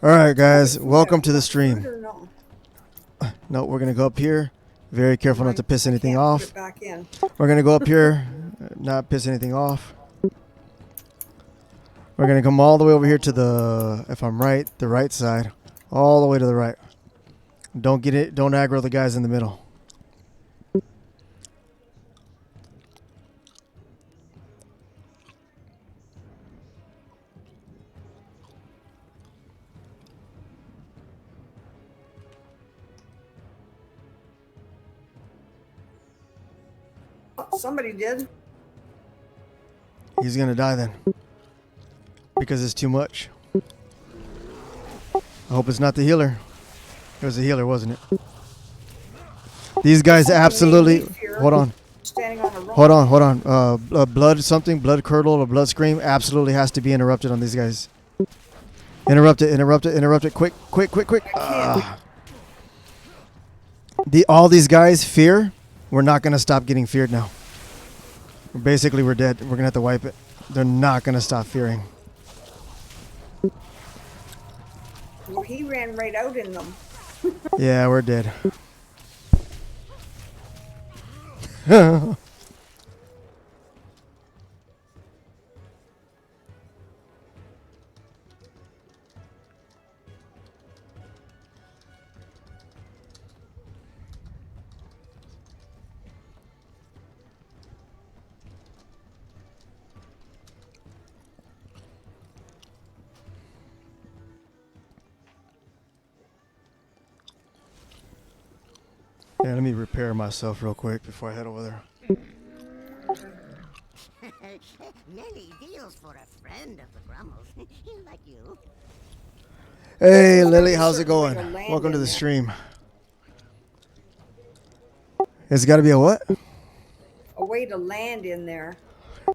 Alright guys, welcome to the stream. No, No, we're gonna go up here. Very careful not to piss anything can't put off. it back in. We're gonna go up here, not piss anything off. We're gonna come all the way over here to the, if I'm right, the right side. All the way to the right. Don't get it, don't aggro the guys in the middle. Somebody did. He's gonna die then. Because it's too much. I hope it's not the healer. It was the healer, wasn't it? These guys absolutely... Hold on. Standing on a rock. Hold on. Blood something, blood curdle or blood scream absolutely has to be interrupted on these guys. Interrupt it. Quick. All these guys fear. We're not going to stop getting feared now. Basically, we're dead. We're going to have to wipe it. They're not going to stop fearing. Well, he ran right out in them. Yeah, we're dead. Yeah, let me repair myself real quick before I head over there. Many deals for a friend of the Grummels, like you. Hey, Lily, how's it going? Welcome to the stream. It's got to be a what? A way to land in there.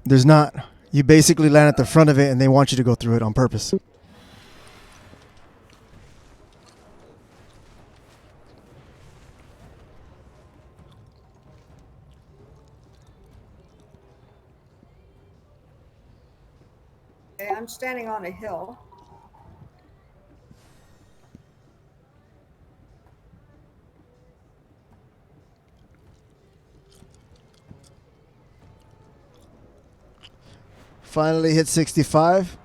There's not. You basically land at the front of it, and they want you to go through it on purpose. Okay, I'm standing on a hill. Finally hit 65.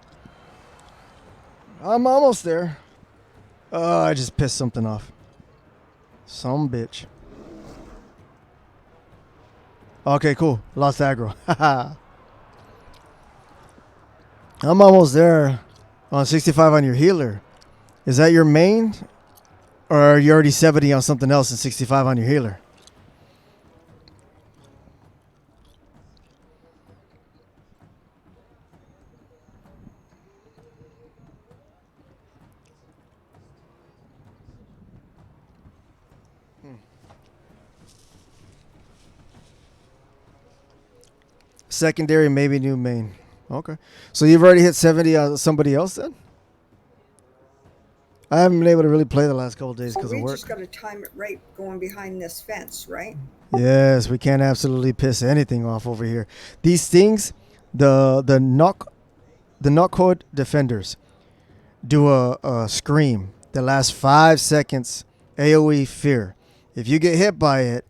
I'm almost there. Oh, I just pissed something off. Some bitch. Okay, cool. Lost aggro. Haha. I'm almost there. On 65 on your healer. Is that your main? Or are you already 70 on something else and 65 on your healer? Secondary, maybe new main. Okay. So you've already hit 70 on somebody else then? I haven't been able to really play the last couple days So because of we work. just got to time it right going behind this fence, right? Yes, we can't absolutely piss anything off over here. These things, the knockcode defenders do a scream that lasts 5 seconds. AOE fear. If you get hit by it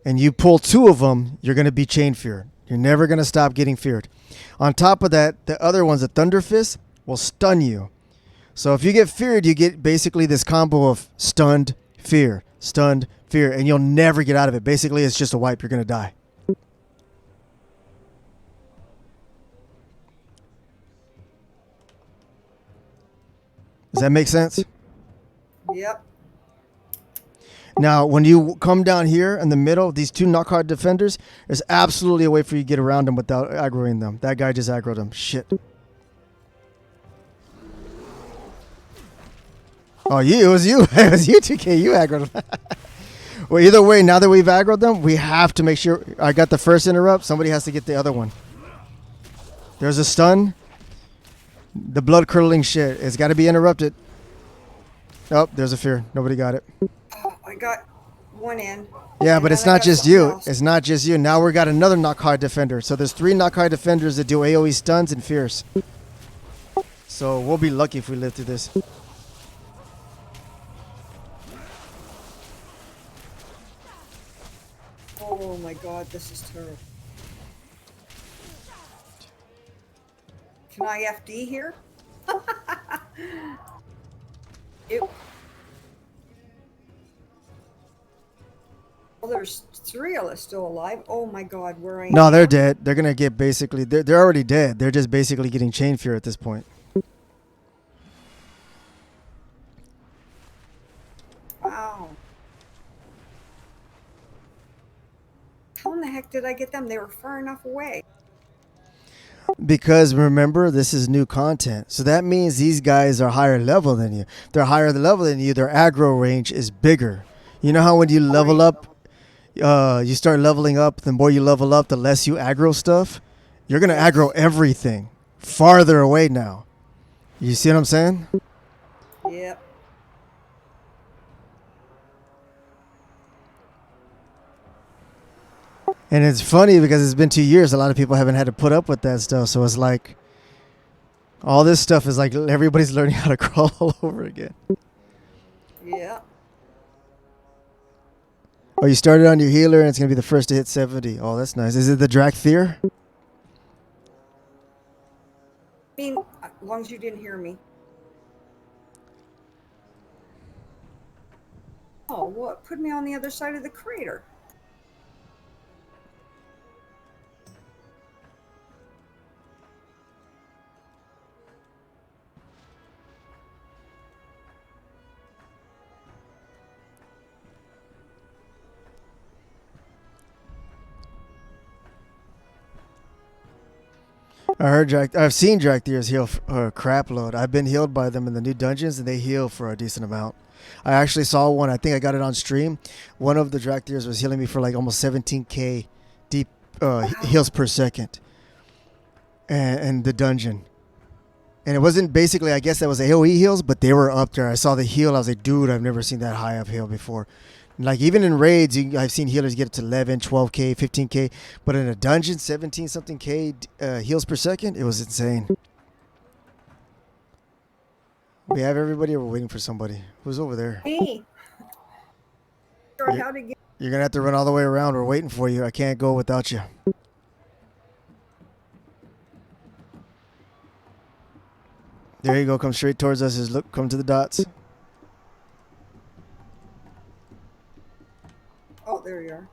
and you pull 2 of them, you're going to be chain feared. You're never going to stop getting feared. On top of that, the other ones, the Thunder Fist, will stun you. So if you get feared, you get basically this combo of stunned, fear, and you'll never get out of it. Basically, it's just a wipe. You're going to die. Does that make sense? Yep. Now, when you come down here in the middle, these 2 knockout defenders, there's absolutely a way for you to get around them without aggroing them. That guy just aggroed them. Shit. Oh, it was you. It was you, 2K. You aggroed them. Well, either way, now that we've aggroed them, we have to make sure. I got the first interrupt. Somebody has to get the other one. There's a stun. The blood curdling shit. It's got to be interrupted. Oh, there's a fear. Nobody got it. Oh, I got one in. Yeah, and but it's then I not got just something you. else. It's not just you. Now we got another knock hard defender. So there's 3 knock hard defenders that do AoE stuns and fears. So we'll be lucky if we live through this. Oh my god, this is terrible. Can I FD here? Ew. Well, there's 3 of us still alive. Oh my god, where I am. No, they're dead. They're gonna get basically. They're already dead. They're just basically getting chain fear at this point. Wow. How in the heck did I get them? They were far enough away. Because remember, this is new content, so that means these guys are higher level than you. If they're higher level than you, their aggro range is bigger. You know how when you level up, you start leveling up. The more you level up, the less you aggro stuff. You're gonna aggro everything farther away now. You see what I'm saying? Yep. And it's funny because it's been 2 years. A lot of people haven't had to put up with that stuff. So it's like all this stuff is like everybody's learning how to crawl all over again. Yeah. Oh, you started on your healer and it's going to be the first to hit 70. Oh, that's nice. Is it the Drakthir? I mean, as long as you didn't hear me. Oh, what? Put me on the other side of the crater. I've seen Drakthir's heal a crap load. I've been healed by them in the new dungeons, and they heal for a decent amount. I actually saw one. I think I got it on stream. One of the Drakthir's was healing me for like almost 17k deep heals per second, and the dungeon. And it wasn't basically. I guess that was AOE heals, but they were up there. I saw the heal. I was like, dude, I've never seen that high of heal before. Like even in raids, I've seen healers get to 11, 12k, 15k, but in a dungeon, 17 something k heals per second. It was insane. We have everybody, or we're waiting for somebody. Who's over there? Hey. How to get. You're gonna have to run all the way around. We're waiting for you. I can't go without you. There you go. Come straight towards us. Just look. Come to the dots. Oh, there you are.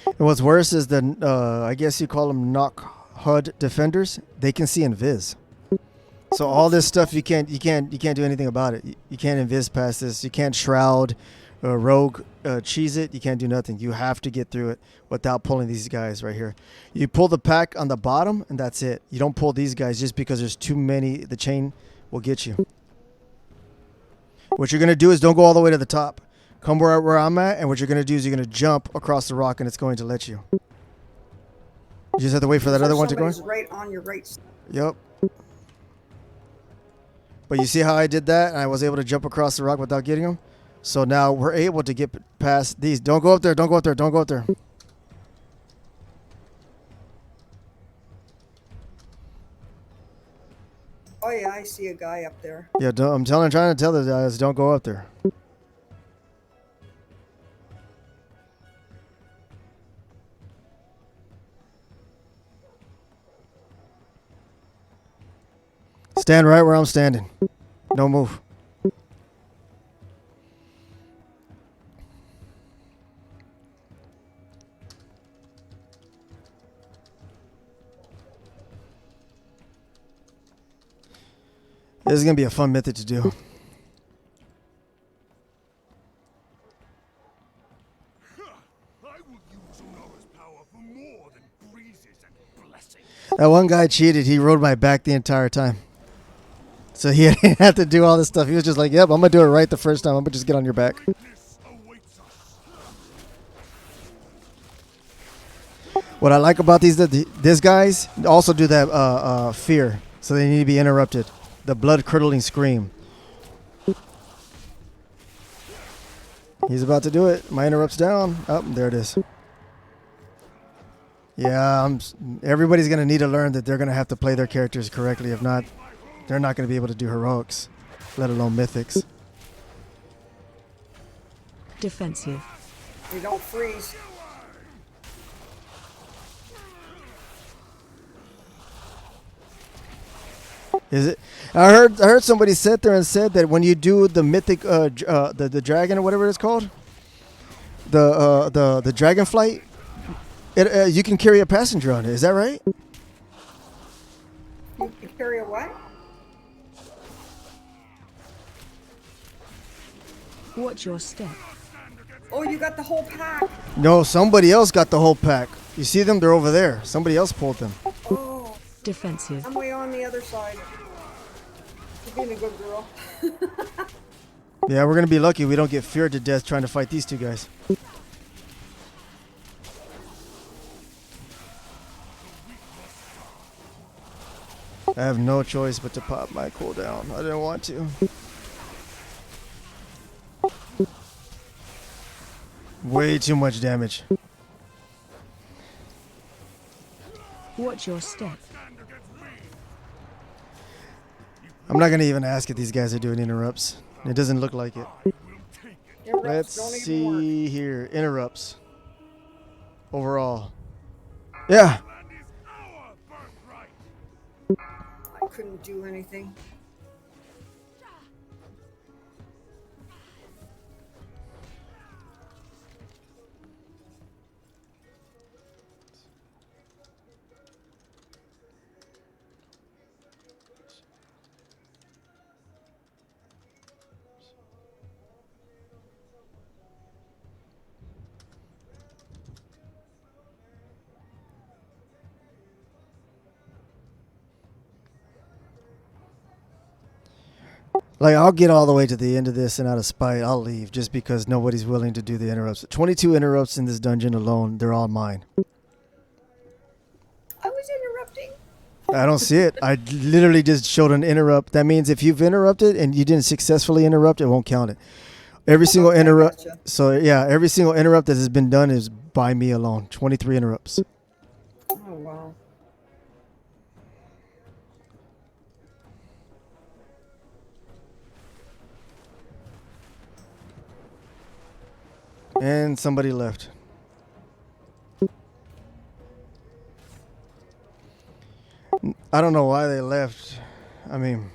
And what's worse is the I guess you call them knock HUD defenders. They can see invis. So all this stuff you can't do anything about it. You can't invis past this. You can't shroud, rogue, cheese it. You can't do nothing. You have to get through it without pulling these guys right here. You pull the pack on the bottom and that's it. You don't pull these guys just because there's too many. The chain will get you. What you're gonna do is don't go all the way to the top. Come where I'm at, and what you're gonna do is you're gonna jump across the rock, and it's going to let you. You just have to wait for that other one to go. Right on your right side. Yep. But you see how I did that, and I was able to jump across the rock without getting him. So now we're able to get past these. Don't go up there. Don't go up there. Don't go up there. Oh yeah, I see a guy up there. Yeah, I'm trying to tell the guys, don't go up there. Stand right where I'm standing. No move. This is going to be a fun method to do. That one guy cheated. He rode my back the entire time. So he didn't have to do all this stuff. He was just like, yep, I'm going to do it right the first time. I'm going to just get on your back. What I like about these guys also do that fear, so they need to be interrupted. The blood curdling scream. He's about to do it. My interrupt's down. Oh, there it is. Yeah, everybody's gonna need to learn that they're gonna have to play their characters correctly. If not, they're not gonna be able to do heroics, let alone mythics. Defensive. We don't freeze. Is it? I heard somebody sit there and said that when you do the mythic, the dragon or whatever it's called, the DragonFlight, you can carry a passenger on it. Is that right? You can carry a what? Watch your step. Oh, you got the whole pack. No, somebody else got the whole pack. You see them? They're over there. Somebody else pulled them. Oh, Defensive. I'm way on the other side. You're being a good girl. Yeah, we're gonna be lucky we don't get feared to death trying to fight these two guys. I have no choice but to pop my cooldown. I didn't want to. Way too much damage. Watch your step. I'm not gonna even ask if these guys are doing interrupts. It doesn't look like it. Interrupts Let's don't even work. see here. Interrupts. Overall. Yeah. I couldn't do anything. Like, I'll get all the way to the end of this and out of spite, I'll leave just because nobody's willing to do the interrupts. 22 interrupts in this dungeon alone, they're all mine. I was interrupting. I don't see it. I literally just showed an interrupt. That means if you've interrupted and you didn't successfully interrupt, it won't count it. Every single Okay, interrupt. gotcha. So, yeah, every single interrupt that has been done is by me alone. 23 interrupts. Oh, wow. And somebody left. I don't know why they left. I mean,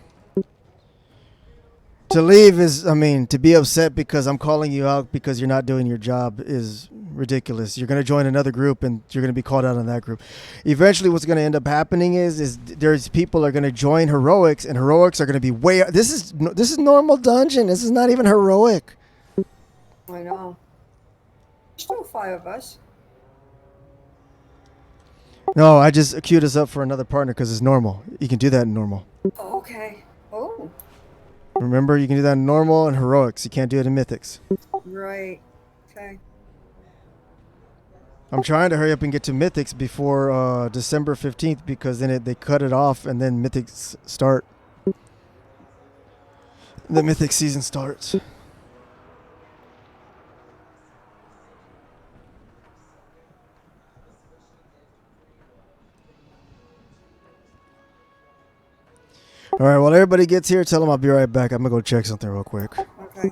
to leave is, I mean, to be upset because I'm calling you out because you're not doing your job is ridiculous. You're going to join another group and you're going to be called out on that group. Eventually what's going to end up happening is there's people are going to join heroics and heroics are going to be way, this is normal dungeon. This is not even heroic. I know. There's still 5 of us. No, I just queued us up for another partner because it's normal. You can do that in normal. Oh, okay. Oh, Remember, you can do that in normal and heroics. You can't do it in mythics. right. Okay. I'm trying to hurry up and get to mythics before December 15th because then they cut it off and then mythics start. The mythic season starts. All right, while everybody gets here, tell them I'll be right back. I'm going to go check something real quick. Okay.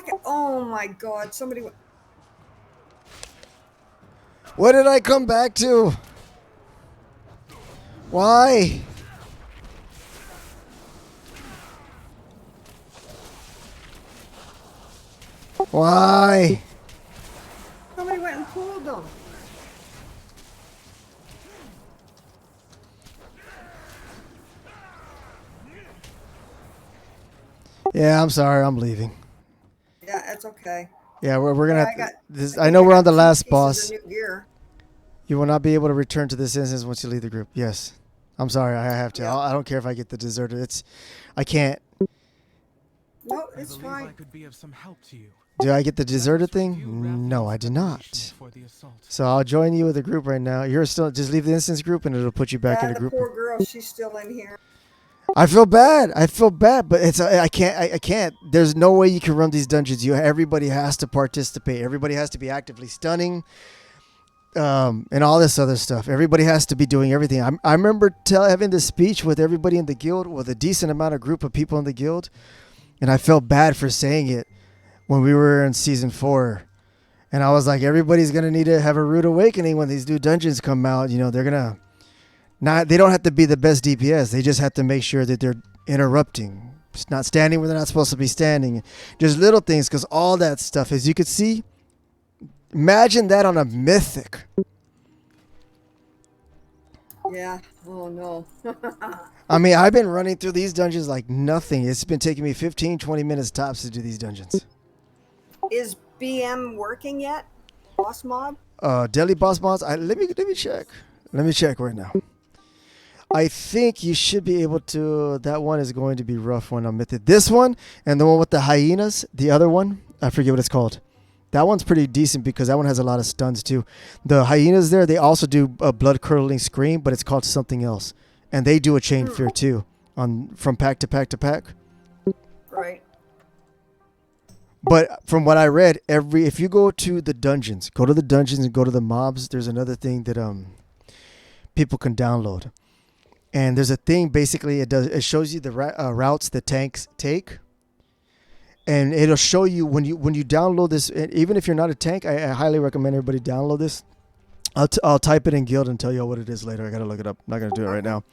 Fuck it. Oh my god. Somebody. What did I come back to? Why? Why? Somebody went and pulled them. Yeah, I'm sorry. I'm leaving. Yeah, that's okay. Yeah, we're gonna. Yeah, have I got. this. I I know think we're I on the got 2 last pieces boss. of new gear. You will not be able to return to this instance once you leave the group. Yes, I'm sorry. I have to. Yeah. I don't care if I get the deserter. I can't. No, I it's believe I fine. could be of some help to you. Do I get the Let deserter us thing? review No, I Ravline's did not. preparations for the assault. So I'll join you with the group right now. You're still just leave the instance group and it'll put you back in Yeah, the the group. poor girl. She's still in here. I feel bad. I feel bad, but it's I can't. I can't. There's no way you can run these dungeons. Everybody has to participate. Everybody has to be actively stunning, and all this other stuff. Everybody has to be doing everything. I remember having this speech with everybody in the guild, with a decent amount of group of people in the guild, and I felt bad for saying it when we were in season 4. And I was like, everybody's gonna need to have a rude awakening when these new dungeons come out. You know, they're gonna. They don't have to be the best DPS. They just have to make sure that they're interrupting, not standing where they're not supposed to be standing. Just little things, because all that stuff, as you could see, imagine that on a mythic. Yeah. Oh no. I mean, I've been running through these dungeons like nothing. It's been taking me 15, 20 minutes tops to do these dungeons. Is BM working yet? Boss mob? Daily boss mods. Let me check. Let me check right now. I think you should be able to. That one is going to be rough when I'm mythic. This one and the one with the hyenas. The other one, I forget what it's called. That one's pretty decent because that one has a lot of stuns too. The hyenas there, they also do a blood curdling scream, but it's called something else, and they do a chain fear too. From pack to pack to pack. Right. But from what I read, if you go to the dungeons, and go to the mobs, there's another thing that people can download. And there's a thing, basically, it shows you the routes that tanks take. And it'll show you when you download this, even if you're not a tank, I highly recommend everybody download this. I'll type it in guild and tell you what it is later. I got to look it up. I'm not going to do it right now.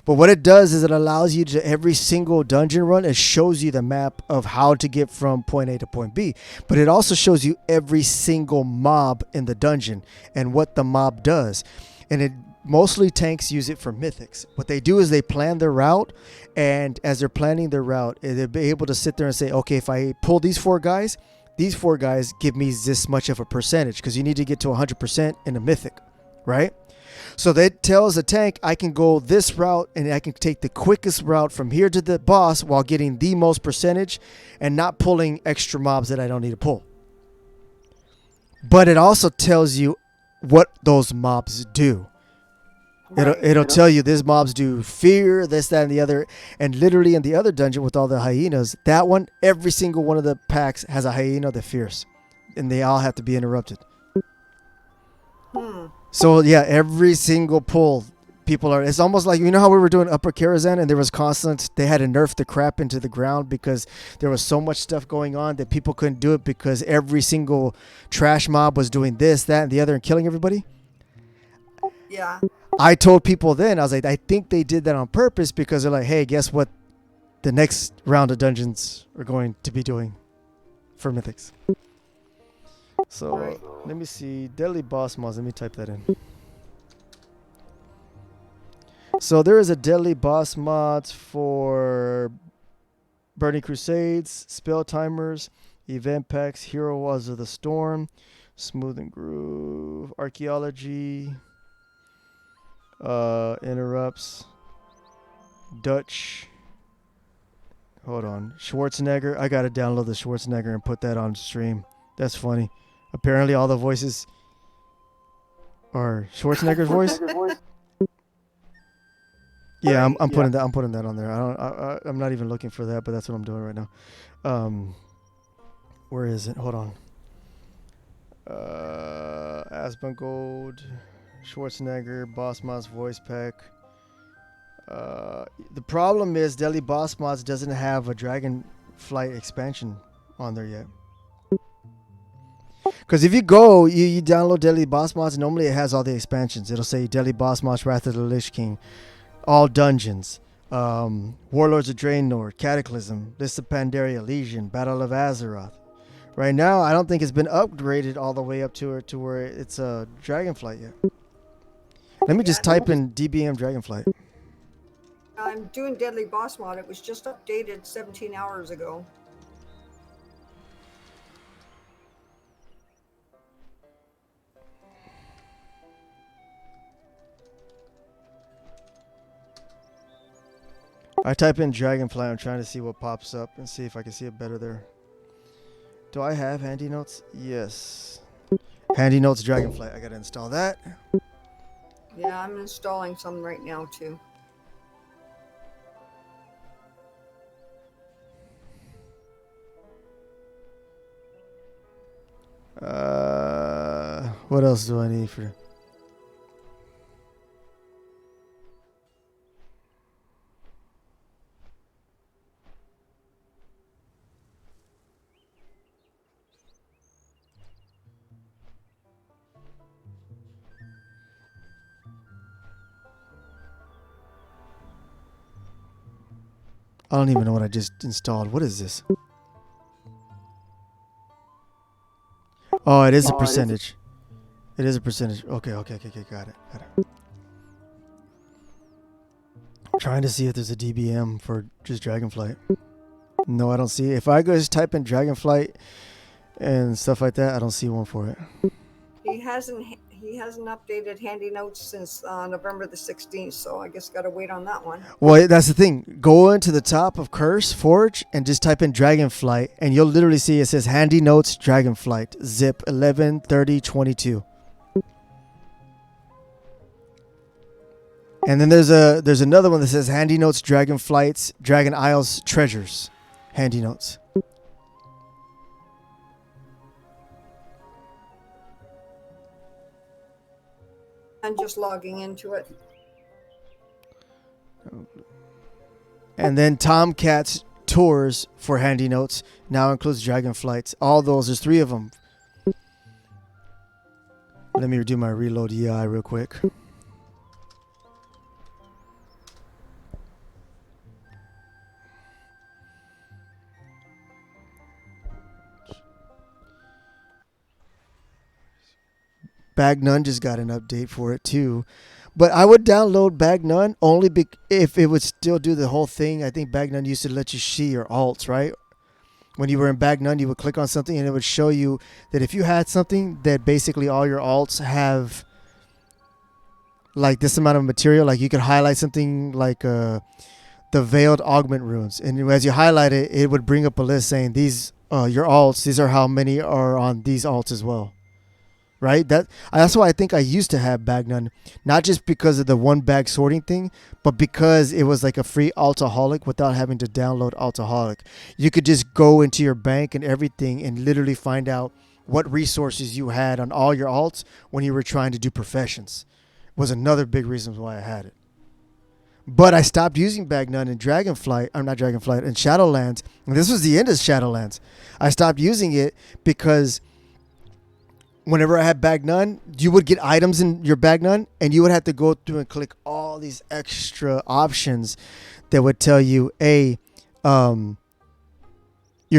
But what it does is it allows you to, every single dungeon run, it shows you the map of how to get from point A to point B. But it also shows you every single mob in the dungeon and what the mob does. And mostly tanks use it for mythics. What they do is they plan their route, and as they're planning their route, they'll be able to sit there and say, okay, if I pull these 4 guys give me this much of a percentage, because you need to get to 100% in a mythic, right? So that tells the tank, I can go this route and I can take the quickest route from here to the boss while getting the most percentage and not pulling extra mobs that I don't need to pull. But it also tells you what those mobs do. It'll tell you this mobs do fear, this, that, and the other. And literally in the other dungeon with all the hyenas, that one, every single one of the packs has a hyena that fears. And they all have to be interrupted. So yeah, every single pull, it's almost like, you know how we were doing Upper Karazhan and there was they had to nerf the crap into the ground because there was so much stuff going on that people couldn't do it because every single trash mob was doing this, that, and the other and killing everybody? Yeah. I told people then, I was like, I think they did that on purpose because they're like, hey, guess what the next round of dungeons are going to be doing for mythics. So let me see, deadly boss mods, let me type that in. So there is a deadly boss mods for Burning Crusades, spell timers, event packs, hero walls of the storm, smooth and groove, archaeology, interrupts, Dutch. Hold on, Schwarzenegger. I gotta download the Schwarzenegger and put that on stream. That's funny. Apparently, all the voices are Schwarzenegger's voice. Yeah, I'm putting that. I'm putting that on there. I'm not even looking for that, but that's what I'm doing right now. Where is it? Hold on. Asmongold, Schwarzenegger, Boss Mods voice pack. The problem is Deadly Boss Mods doesn't have a DragonFlight expansion on there yet. Because if you go, you download Deadly Boss Mods, normally it has all the expansions. It'll say Deadly Boss Mods, Wrath of the Lich King, all dungeons, Warlords of Draenor, Cataclysm, List of Pandaria, Legion, Battle of Azeroth. Right now, I don't think it's been upgraded all the way up to where it's a Dragonflight yet. Let me just type in DBM Dragonflight. I'm doing Deadly Boss Mod. It was just updated 17 hours ago. I type in Dragonflight. I'm trying to see what pops up and see if I can see it better there. Do I have Handy Notes? Yes. Handy Notes Dragonflight. I gotta install that. Yeah, I'm installing some right now too. What else do I need for? I don't even know what I just installed. What is this? Oh, it is a percentage. It is a percentage. Okay, got it. I'm trying to see if there's a DBM for just Dragonflight. No, I don't see it. If I go just type in Dragonflight and stuff like that, I don't see one for it. He hasn't updated Handy Notes since November the 16th, so I guess gotta wait on that one. Well, that's the thing. Go into the top of Curse, Forge, and just type in Dragonflight, and you'll literally see it says Handy Notes Dragonflight, zip 113022. And then there's another one that says Handy Notes Dragonflight's Dragon Isles Treasures. Handy Notes. I'm just logging into it. And then Tomcat's tours for Handy Notes now includes Dragonflights. All those, there's 3 of them. Let me do my reload EI real quick. Bagnun just got an update for it too. But I would download Bagnun only if it would still do the whole thing. I think Bagnun used to let you see your alts, right? When you were in Bagnun, you would click on something and it would show you that if you had something that basically all your alts have like this amount of material, like you could highlight something like the Veiled Augment Runes. And as you highlight it, it would bring up a list saying these your alts, these are how many are on these alts as well. Right? That's why I think I used to have Bagnun, not just because of the one bag sorting thing, but because it was like a free Altaholic without having to download Altaholic. You could just go into your bank and everything and literally find out what resources you had on all your alts when you were trying to do professions. Was another big reason why I had it. But I stopped using Bagnun in Dragonflight, I'm not Dragonflight, in Shadowlands. And this was the end of Shadowlands. I stopped using it because whenever I had Bagnun, you would get items in your Bagnun, and you would have to go through and click all these extra options that would tell you, your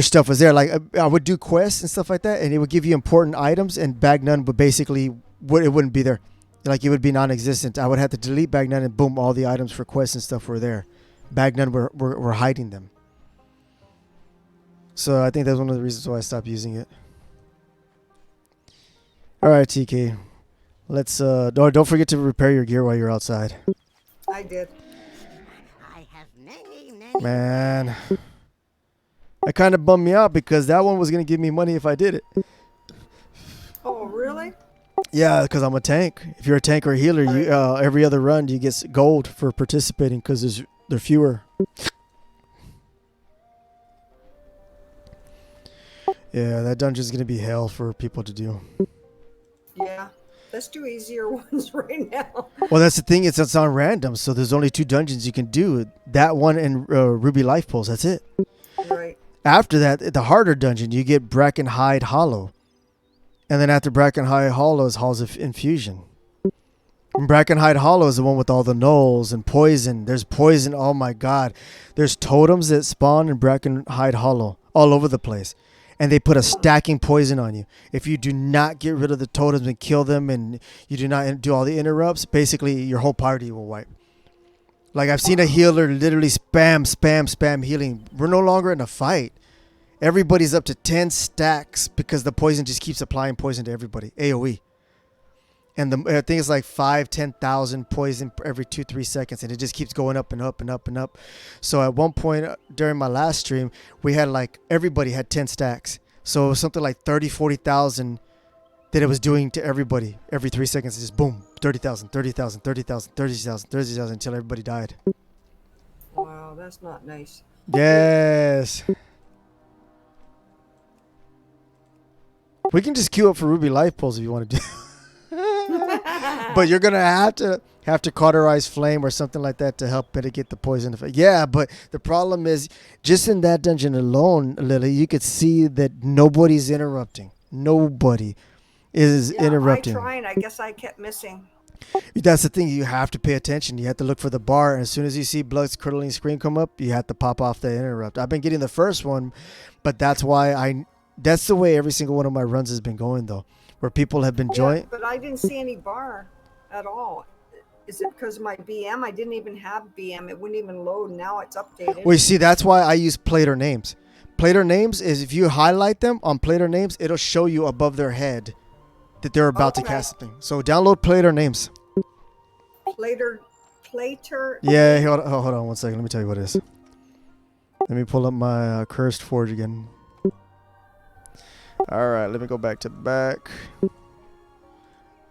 stuff was there. Like I would do quests and stuff like that, and it would give you important items, and Bagnun would basically, it wouldn't be there. Like it would be non-existent. I would have to delete Bagnun, and boom, all the items for quests and stuff were there. Bagnun were hiding them. So I think that's one of the reasons why I stopped using it. All right, TK. Let's don't forget to repair your gear while you're outside. I did. I have many. Man, that kind of bummed me out because that one was gonna give me money if I did it. Oh, really? Yeah, because I'm a tank. If you're a tank or a healer, you every other run you get gold for participating because they're fewer. Yeah, that dungeon's gonna be hell for people to do. Yeah. Let's do easier ones right now. Well, that's the thing. It's on random, so there's only 2 dungeons you can do. That one and Ruby Life Pulse. That's it. Right. After that, the harder dungeon, you get Brackenhide Hollow. And then after Brackenhide Hollow is Halls of Infusion. And Brackenhide Hollow is the one with all the gnolls and poison. There's poison. Oh my god. There's totems that spawn in Brackenhide Hollow all over the place. And they put a stacking poison on you. If you do not get rid of the totems and kill them and you do not do all the interrupts, basically your whole party will wipe. Like I've seen a healer literally spam healing. We're no longer in a fight. Everybody's up to 10 stacks because the poison just keeps applying poison to everybody. AoE. And I think it's like 10,000 poison every 2-3 seconds. And it just keeps going up and up and up and up. So at one point during my last stream, we had like everybody had 10 stacks. So it was something like 40,000 that it was doing to everybody. Every 3 seconds, it just boom, 30,000, 30,000, 30,000, 30,000, 30,000 until everybody died. Wow, that's not nice. Yes. We can just queue up for Ruby Life Pulls if you want to do. But you're gonna have to cauterize flame or something like that to help mitigate the poison effect. Yeah, but the problem is just in that dungeon alone, Lily, you could see that nobody's interrupting. Nobody is interrupting. I tried. I guess I kept missing. That's the thing. You have to pay attention. You have to look for the bar. And as soon as you see Blood's curdling scream come up, you have to pop off the interrupt. I've been getting the first one, but that's the way every single one of my runs has been going, though, where people have been joining. But I didn't see any bar at all. Is it because of my BM? I didn't even have BM. It wouldn't even load. Now it's updated. Well, you see, that's why I use plater names. Plater names is if you highlight them on plater names, it'll show you above their head that they're about to cast something. So download plater names. Plater. Yeah, hold on 1 second. Let me tell you what it is. Let me pull up my Cursed Forge again. All right, let me go back to back.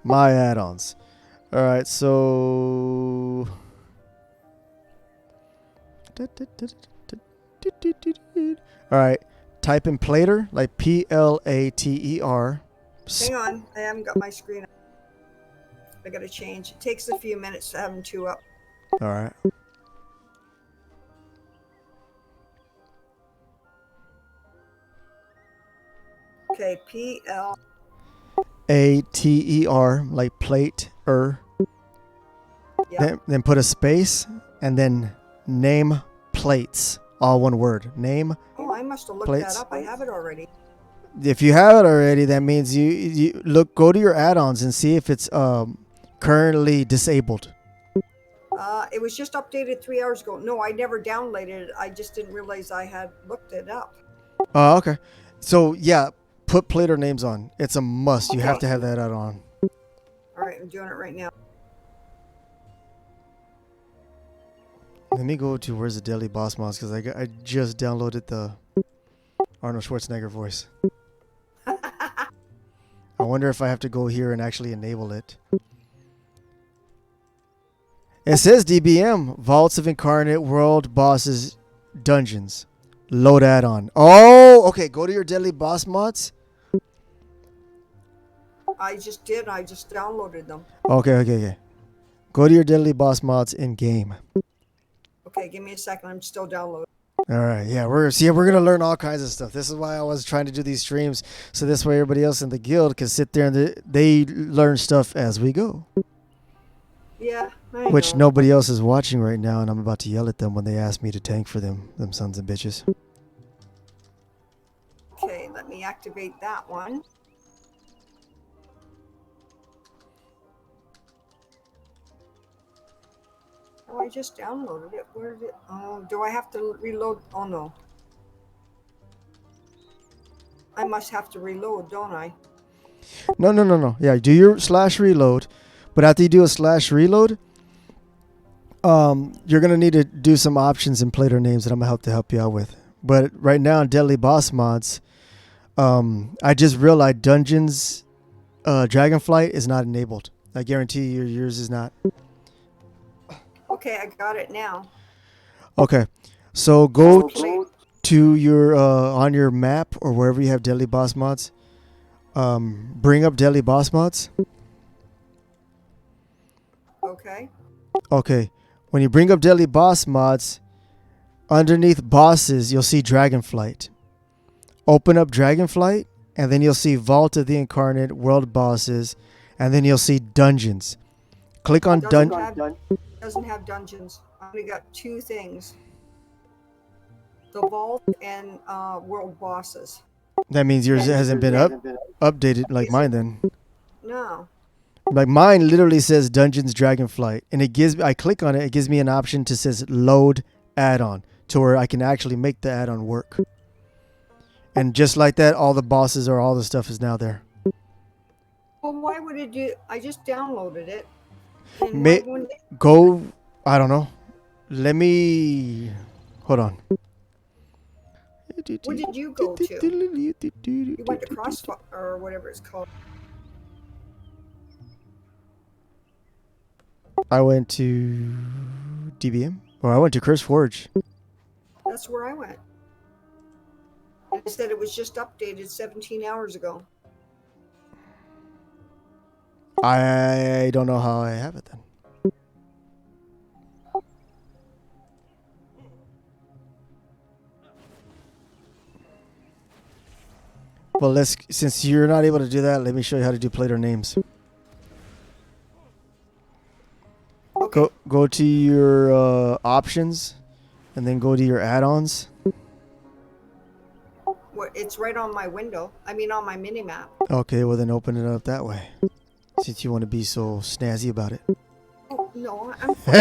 My add-ons. All right, so all right, type in plater like Plater. Hang on, I haven't got my screen up. I gotta change. It takes a few minutes to have them two up. All right. Okay, PLATER like plate Yep. Then put a space and then name plates, all one word. Name. Oh, I must have looked plates. that up. I have it already. If you have it already, that means you go to your add-ons and see if it's currently disabled. It was just updated 3 hours ago. No, I never downloaded it. I just didn't realize I had looked it up. Oh, okay. So yeah, put plater names on. It's a must. You have to have that add-on. All right, I'm doing it right now. Let me go to where's the Deadly Boss mods because I just downloaded the Arnold Schwarzenegger voice. I wonder if I have to go here and actually enable it. It says DBM, Vaults of Incarnate World Bosses Dungeons. Load add-on. Oh, okay. Go to your Deadly Boss mods. I just did. I just downloaded them. Okay. Go to your Deadly Boss mods in game. Okay, give me a second. I'm still downloading. All right, yeah, we're gonna learn all kinds of stuff. This is why I was trying to do these streams, so this way everybody else in the guild can sit there and they learn stuff as we go. Yeah, I Which know. nobody else is watching right now, and I'm about to yell at them when they ask me to tank for them sons of bitches. Okay, let me activate that one. Oh, I just downloaded it. Where did it? Oh, do I have to reload? Oh no. I must have to reload, don't I? No. Yeah, do your /reload, but after you do a /reload, you're gonna need to do some options in plater names that I'm gonna help you out with. But right now in Deadly Boss mods, I just realized Dungeons Dragonflight is not enabled. I guarantee you yours is not. Okay, I got it now. Okay, so go to your on your map or wherever you have Deadly Boss mods. Bring up Deadly Boss mods. Okay. Okay, when you bring up Deadly Boss mods, underneath bosses you'll see Dragonflight. Open up Dragonflight and then you'll see Vault of the Incarnate, World Bosses, and then you'll see Dungeons. Click on Doesn't have dungeons. I only got 2 things. The vault and world bosses. That means yours hasn't been updated like mine then. No. Like mine literally says Dungeons Dragonflight, and I click on it, it gives me an option to says load add-on to where I can actually make the add-on work. And just like that, all the bosses or all the stuff is now there. Well, why would it do? I just downloaded it. And Go, I don't know. Let me, hold on. Where did you go to? You went to Crossfire or whatever it's called. I went to DBM, or I went to Curse Forge. That's where I went. It said it was just updated 17 hours ago. I don't know how I have it then. Well, since you're not able to do that, let me show you how to do plater names. Okay. Go to your options, and then go to your add-ons. It's right on my window. I mean, on my mini map. Okay, well then open it up that way, since you want to be so snazzy about it. Oh, no, I'm fine.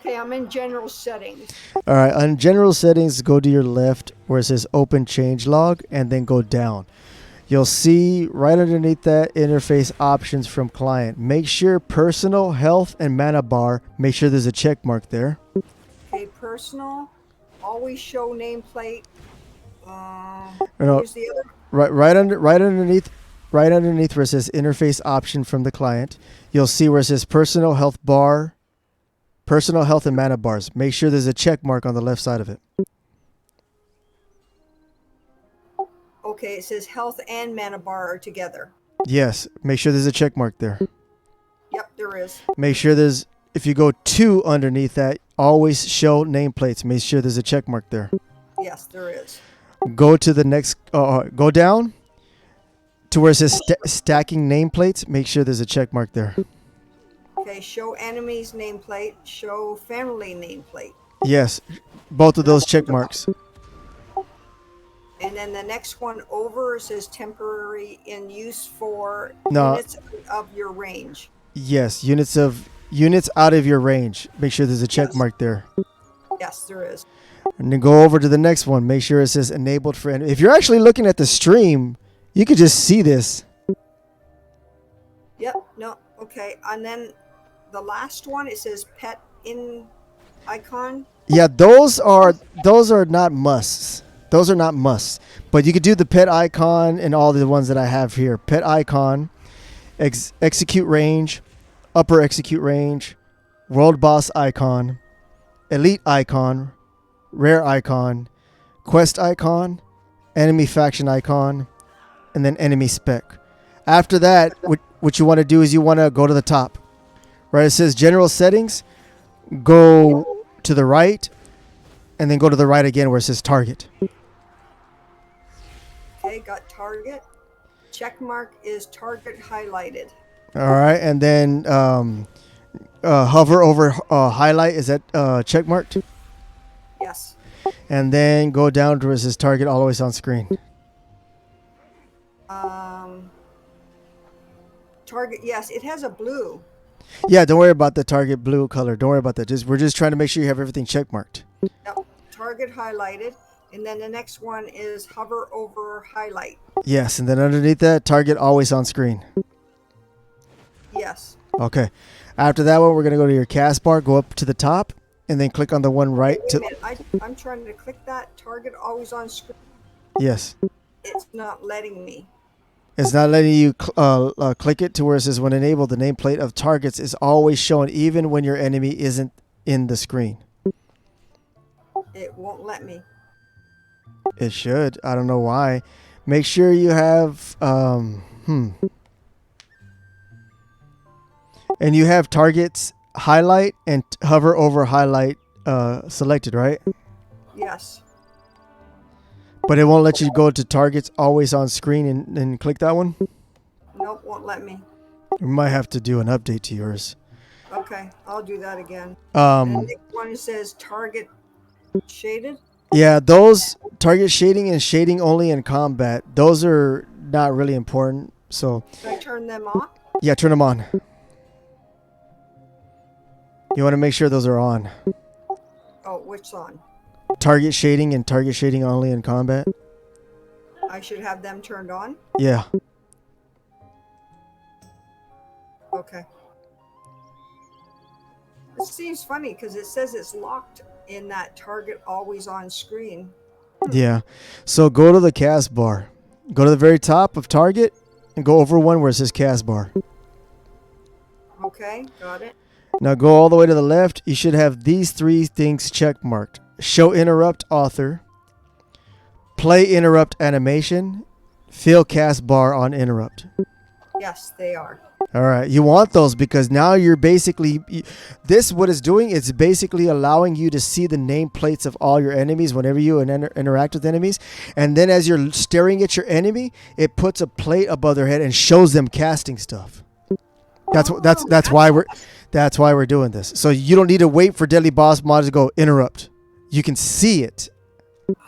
Okay, I'm in general settings. All right, on general settings, go to your left where it says open changelog, and then go down. You'll see right underneath that interface options from client. Make sure personal, health, and mana bar. Make sure there's a check mark there. Okay, personal. Always show nameplate. No, Here's the other. right underneath where it says interface option from the client, you'll see where it says personal health bar, personal health and mana bars. Make sure there's a check mark on the left side of it. Okay, it says health and mana bar are together. Yes, make sure there's a check mark there. Yep, there is. Make sure if you go 2 underneath that, always show nameplates. Make sure there's a check mark there. Yes, there is. Go to the next, go down to where it says stacking nameplates. Make sure there's a check mark there. Okay, show enemies nameplate, show family nameplate. Yes, both of those check marks. And then the next one over says temporary in use for No. units of your range. Yes, units out of your range. Make sure there's a check mark there. Yes, there is. And then go over to the next one. Make sure it says enabled for enemy. If you're actually looking at the stream, you could just see this. Yep, no, okay. And then the last one, it says pet in icon. Yeah, those are not musts. Those are not musts. But you could do the pet icon and all the ones that I have here. Pet icon, execute range, upper execute range, world boss icon, elite icon, rare icon, quest icon, enemy faction icon, and then enemy spec. After that, what you want to do is you want to go to the top. Right, it says general settings. Go to the right, and then go to the right again where it says target. Okay, got target. Check mark is target highlighted. All right, and then hover over highlight. Is that check marked? Yes. And then go down to where it says target always on screen. Target, yes, it has a blue. Yeah, don't worry about the target blue color. Don't worry about that. We're just trying to make sure you have everything check marked. Yep. Target highlighted. And then the next one is hover over highlight. Yes, and then underneath that, target always on screen. Yes. Okay. After that one, we're going to go to your cast bar, go up to the top, and then click on the one right. Wait a minute. I'm trying to click that. Target always on screen. Yes. It's not letting me. It's not letting you click it to where it says when enabled, the nameplate of targets is always shown even when your enemy isn't in the screen. It won't let me. It should. I don't know why. Make sure you have and you have targets highlight and hover over highlight selected, right? Yes. But it won't let you go to targets always on screen and click that one? Nope, won't let me. We might have to do an update to yours. Okay, I'll do that again. And the next one says target shaded. Yeah, those target shading and shading only in combat, those are not really important. So, Should I turn them off? yeah, turn them on. You want to make sure those are on. Oh, which on? Target shading and target shading only in combat. I should have them turned on? Yeah. Okay. It seems funny because it says it's locked in that target always on screen. Yeah. So go to the cast bar. Go to the very top of target and go over one where it says cast bar. Okay, got it. Now go all the way to the left. You should have these three things check marked. Show interrupt author. Play interrupt animation. Fill cast bar on interrupt. Yes, they are. All right. You want those because now you're basically... This, what it's doing, it's basically allowing you to see the nameplates of all your enemies whenever you interact with enemies. And then as you're staring at your enemy, it puts a plate above their head and shows them casting stuff. That's why we're doing this. So you don't need to wait for Deadly Boss Mod to go interrupt. You can see it.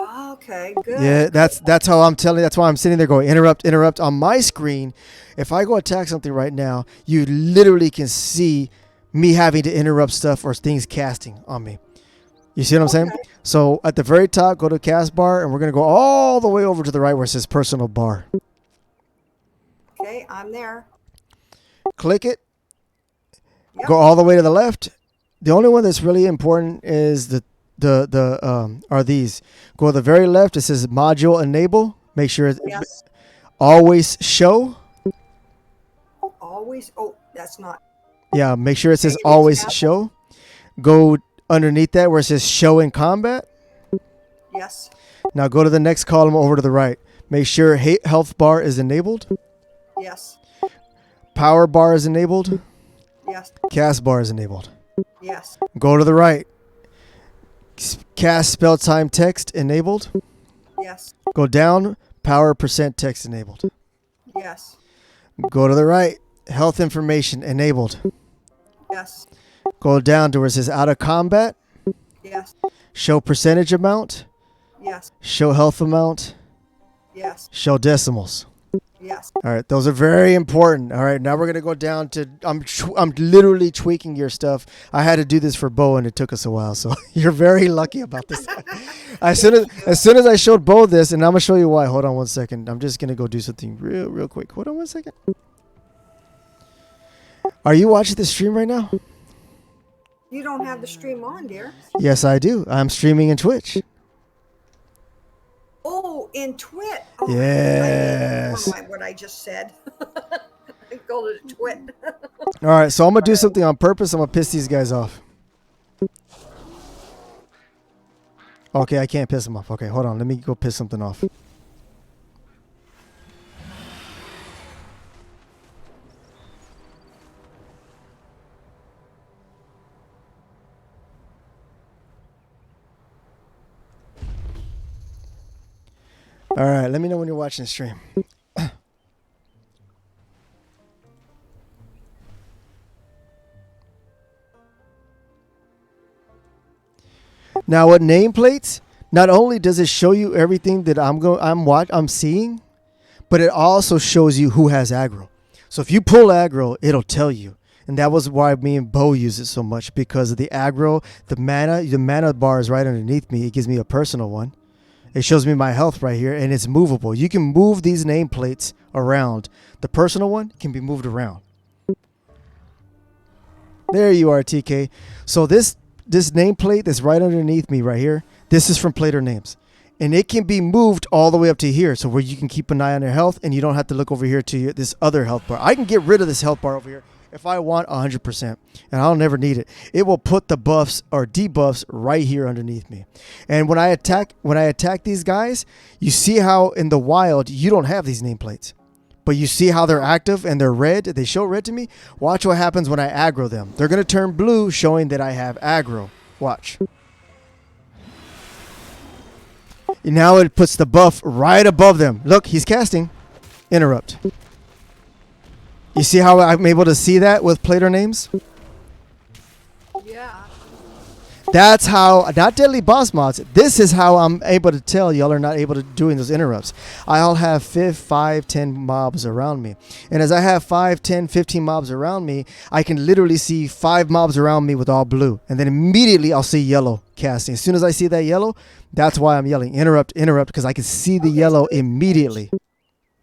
Okay, good. Yeah, that's how I'm telling. That's why I'm sitting there going interrupt on my screen. If I go attack something right now, you literally can see me having to interrupt stuff or things casting on me. You see what I'm saying? So at the very top, go to cast bar, and we're gonna go all the way over to the right where it says personal bar. Okay, I'm there. Click it. Yep. Go all the way to the left. The only one that's really important is are these. Go to the very left. It says module enable. Make sure it's Yes. always show. Always. Oh, that's not. Yeah, make sure it says Maybe it's always Apple. show. Go underneath that where it says show in combat. Yes. Now go to the next column over to the right. Make sure health bar is enabled. Yes. Power bar is enabled. Yes. Cast bar is enabled. Yes. Go to the right. Cast spell time text enabled. Yes. Go down. Power percent text enabled. Yes. Go to the right. Health information enabled. Yes. Go down to where it says out of combat. Yes. Show percentage amount. Yes. Show health amount. Yes. Show decimals. Yes. All right, those are very important. All right, now we're gonna go down to. I'm literally tweaking your stuff. I had to do this for Bo, and it took us a while. So you're very lucky about this. as soon as I showed Bo this, and I'm gonna show you why. Hold on one second. I'm just gonna go do something real quick. Hold on one second. Are you watching the stream right now? You don't have the stream on, dear. Yes, I do. I'm streaming in Twitch. Oh, in Twit. Oh, Yes. Never mind what I just said. Go to Twit. All right, so I'm gonna do something on purpose. I'm gonna piss these guys off. Okay, I can't piss them off. Okay, hold on. Let me go piss something off. All right, let me know when you're watching the stream. Now, with nameplates, not only does it show you everything that I'm seeing, but it also shows you who has aggro. So if you pull aggro, it'll tell you. And that was why me and Bo use it so much, because of the aggro, the mana bar is right underneath me. It gives me a personal one. It shows me my health right here, and it's movable. You can move these nameplates around. The personal one can be moved around. There you are, TK. So this nameplate that's right underneath me right here, this is from Plater Names. And it can be moved all the way up to here, so where you can keep an eye on your health, and you don't have to look over here to this other health bar. I can get rid of this health bar over here if I want 100%, and I'll never need it. It will put the buffs or debuffs right here underneath me. And when I attack these guys, you see how in the wild you don't have these nameplates, but you see how they're active and they're red. They show red to me. Watch what happens when I aggro them. They're gonna turn blue, showing that I have aggro. Watch. Now it puts the buff right above them. Look, he's casting. Interrupt. You see how I'm able to see that with player names? Yeah. That's how, not deadly boss mods. This is how I'm able to tell y'all are not able to doing those interrupts. I'll have 5, 10 mobs around me. And as I have 5, 10, 15 mobs around me, I can literally see 5 mobs around me with all blue. And then immediately I'll see yellow casting. As soon as I see that yellow, that's why I'm yelling interrupt, interrupt, because I can see the yellow immediately.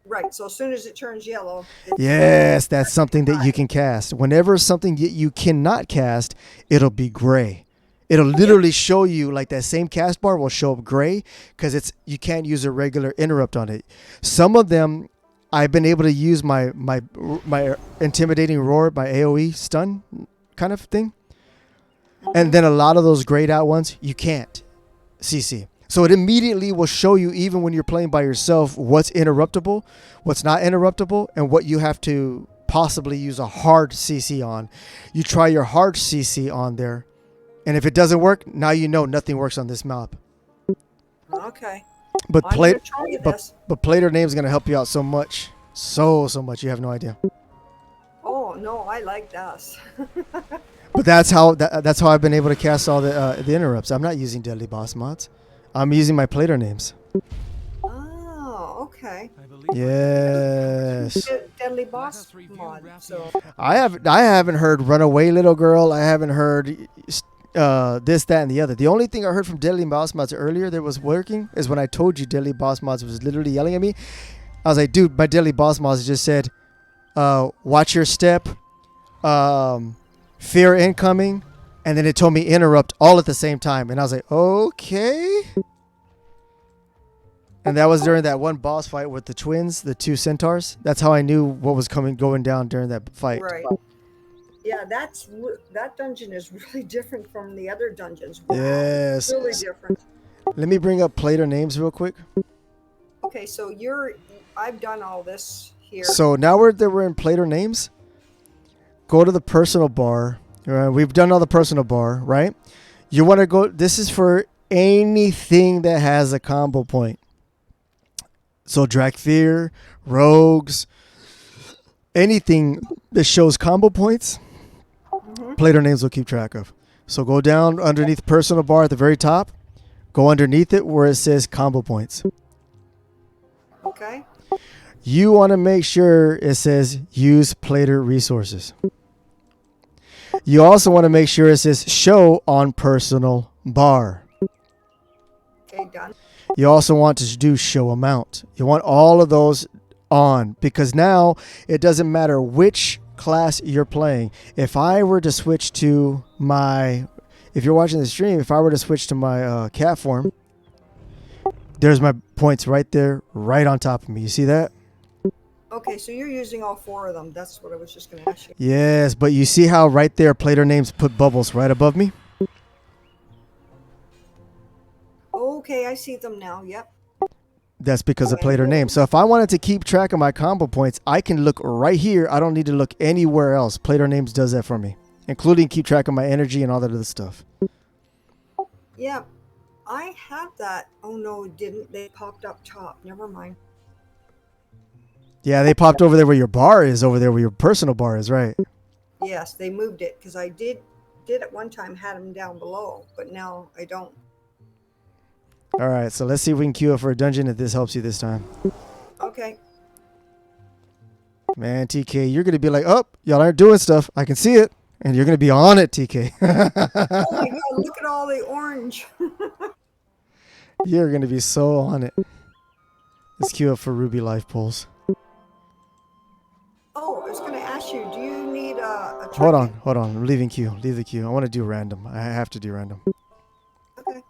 Right. So as soon as it turns yellow. It's Yes, that's something that you can cast. Whenever something you cannot cast, it'll be gray. It'll literally show you like that same cast bar will show up gray because you can't use a regular interrupt on it. Some of them I've been able to use my intimidating roar, my AoE stun kind of thing. And then a lot of those grayed out ones you can't CC. So it immediately will show you, even when you're playing by yourself, what's interruptible, what's not interruptible, and what you have to possibly use a hard CC on. You try your hard CC on there. And if it doesn't work, now you know nothing works on this map. Okay. But I'm gonna try this. but player name is gonna help you out so much, so much. You have no idea. Oh no, I like this. But that's how I've been able to cast all the interrupts. I'm not using deadly boss mods. I'm using my player names. Oh, okay. I believe Yes. Deadly boss mod. So I haven't heard "Runaway Little Girl." I haven't heard this, that, and the other. The only thing I heard from Deadly Boss Mods earlier that was working is when I told you Deadly Boss Mods was literally yelling at me. I was like, dude, my Deadly Boss Mods just said, watch your step, fear incoming, and then it told me interrupt all at the same time. And I was like, okay. And that was during that one boss fight with the twins, the 2 centaurs. That's how I knew what was going down during that fight. right. Yeah, that dungeon is really different from the other dungeons. Wow. Yes. Really different. Let me bring up player names real quick. Okay, so I've done all this here. So now we're in player names. Go to the personal bar. We've done all the personal bar, right? You want to go. This is for anything that has a combo point. So Drakfear, rogues, anything that shows combo points, player names will keep track of. So go down underneath personal bar at the very top. Go underneath it where it says combo points. Okay. You want to make sure it says use player resources. You also want to make sure it says show on personal bar. Okay, done. You also want to do show amount. You want all of those on because now it doesn't matter which class you're playing. If I were to switch to if you're watching the stream, if I were to switch to my cat form, there's my points right there, right on top of me. You see that? Okay, so you're using all 4 of them. That's what I was just going to ask you. Yes, but you see how right there player names put bubbles right above me? Okay, I see them now. Yep. That's because of player name. So if I wanted to keep track of my combo points, I can look right here. I don't need to look anywhere else. Player names does that for me, including keep track of my energy and all that other stuff. Yeah, I had that. Oh no, it didn't. They popped up top. Never mind. Yeah, they popped over there where your bar is, over there where your personal bar is, right? Yes, they moved it because I did at one time had them down below, but now I don't. All right, so let's see if we can queue up for a dungeon if this helps you this time. Okay. Man, TK, you're going to be like, oh, y'all aren't doing stuff. I can see it. And you're going to be on it, TK. Oh my God, look at all the orange. You're going to be so on it. Let's queue up for Ruby Life Pulls. Oh, I was going to ask you, do you need a Hold trinket? on. I'm leaving queue. Leave the queue. I want to do random. I have to do random. Okay.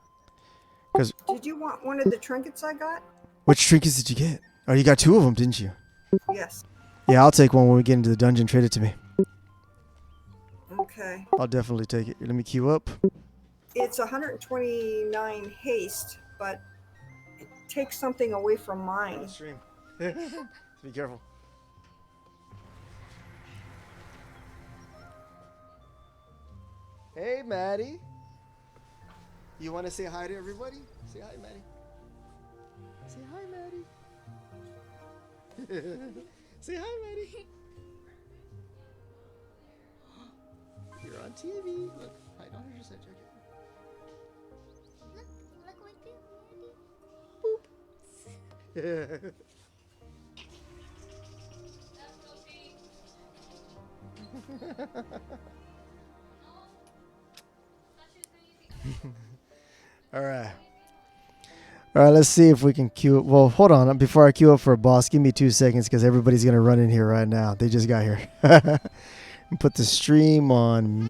'Cause- Did you want one of the trinkets I got? Which trinkets did you get? Oh, you got 2 of them, didn't you? Yes. Yeah, I'll take one when we get into the dungeon. Trade it to me. Okay. I'll definitely take it. Let me queue up. It's 129 haste, but it takes something away from mine. Stream. Be careful. Hey, Maddie. You want to say hi to everybody? Say hi, Maddie. Say hi, Maddie. Say hi, Maddie. You're on TV. Look, hi, don't hurt yourself, Jackie. Look what I do, Boop. All right. All right, let's see if we can queue. Well, hold on. Before I queue up for a boss, give me 2 seconds because everybody's going to run in here right now. They just got here. And put the stream on.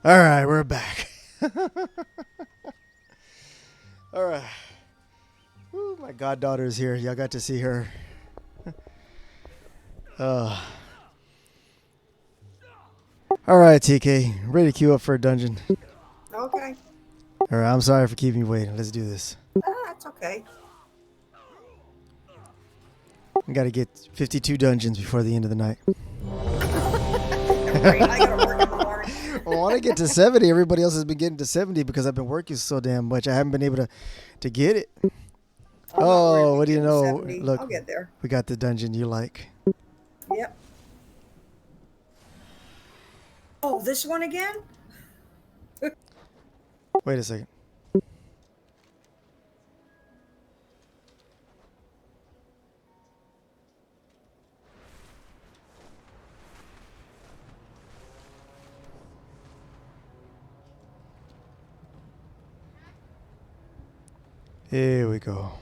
All right, we're back. All right. Ooh, my goddaughter is here. Y'all got to see her. All right, TK. Ready to queue up for a dungeon. Okay. All right, I'm sorry for keeping you waiting. Let's do this. That's okay. We got to get 52 dungeons before the end of the night. Great. I gotta work in the morning. I want to get to 70. Everybody else has been getting to 70 because I've been working so damn much. I haven't been able to get it. I'm not worried Oh, about what do you getting know? 70. Look, I'll get there. we got the dungeon you like. Yep. Oh, this one again? Wait a second. Here we go.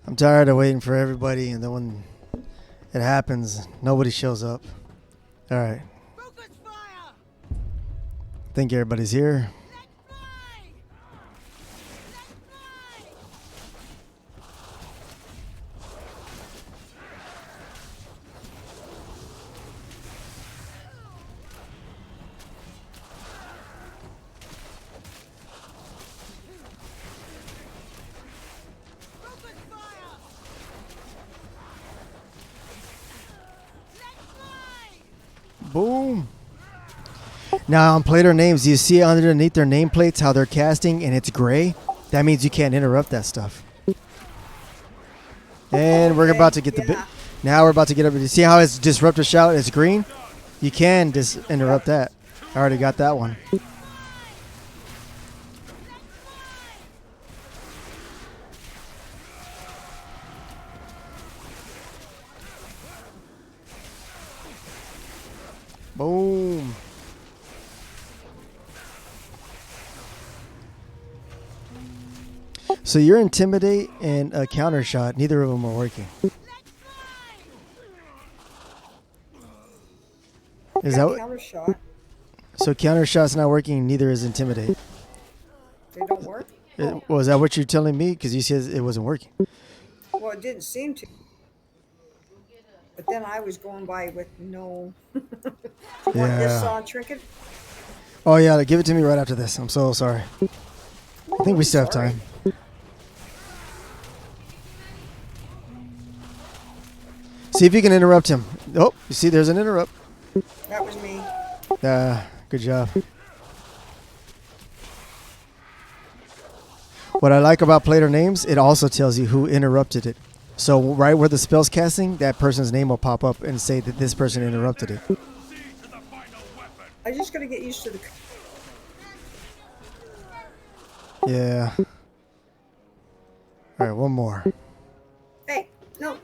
I'm tired of waiting for everybody, and then when it happens, nobody shows up. All right. Focus fire! I think everybody's here. Let's fly! Let's fly! Focus fire! Let's fly! Boom. Now on player names, you see underneath their nameplates how they're casting and it's gray? That means you can't interrupt that stuff. And we're Okay, about to get the bit. yeah. Now we're about to get up. You see how it's disruptor shout? It's green. You can just interrupt that. I already got that one. Boom. So you're intimidate and a counter shot. Neither of them are working. Is that Counter shot. so? Counter shot's not working. Neither is intimidate. They don't work? Was that what you're telling me? Because you said it wasn't working. Well, it didn't seem to. But then I was going by with no. You want this Yeah. trinket? Oh yeah, give it to me right after this. I'm so sorry. I think we still have Sorry. time. See if you can interrupt him. Oh, you see, there's an interrupt. That was me. Good job. What I like about player names, it also tells you who interrupted it. So right where the spell's casting, that person's name will pop up and say that this person interrupted it. I just gotta get used to the. Yeah. All right, one more. Hey, no.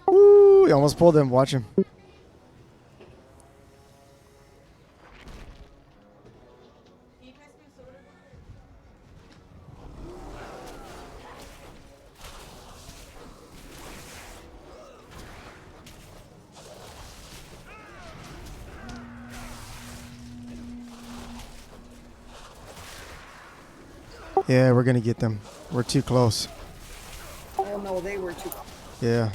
Woo! You almost pulled him. Watch him. Yeah, we're gonna get them. We're too close. Oh no, they were too. Yeah.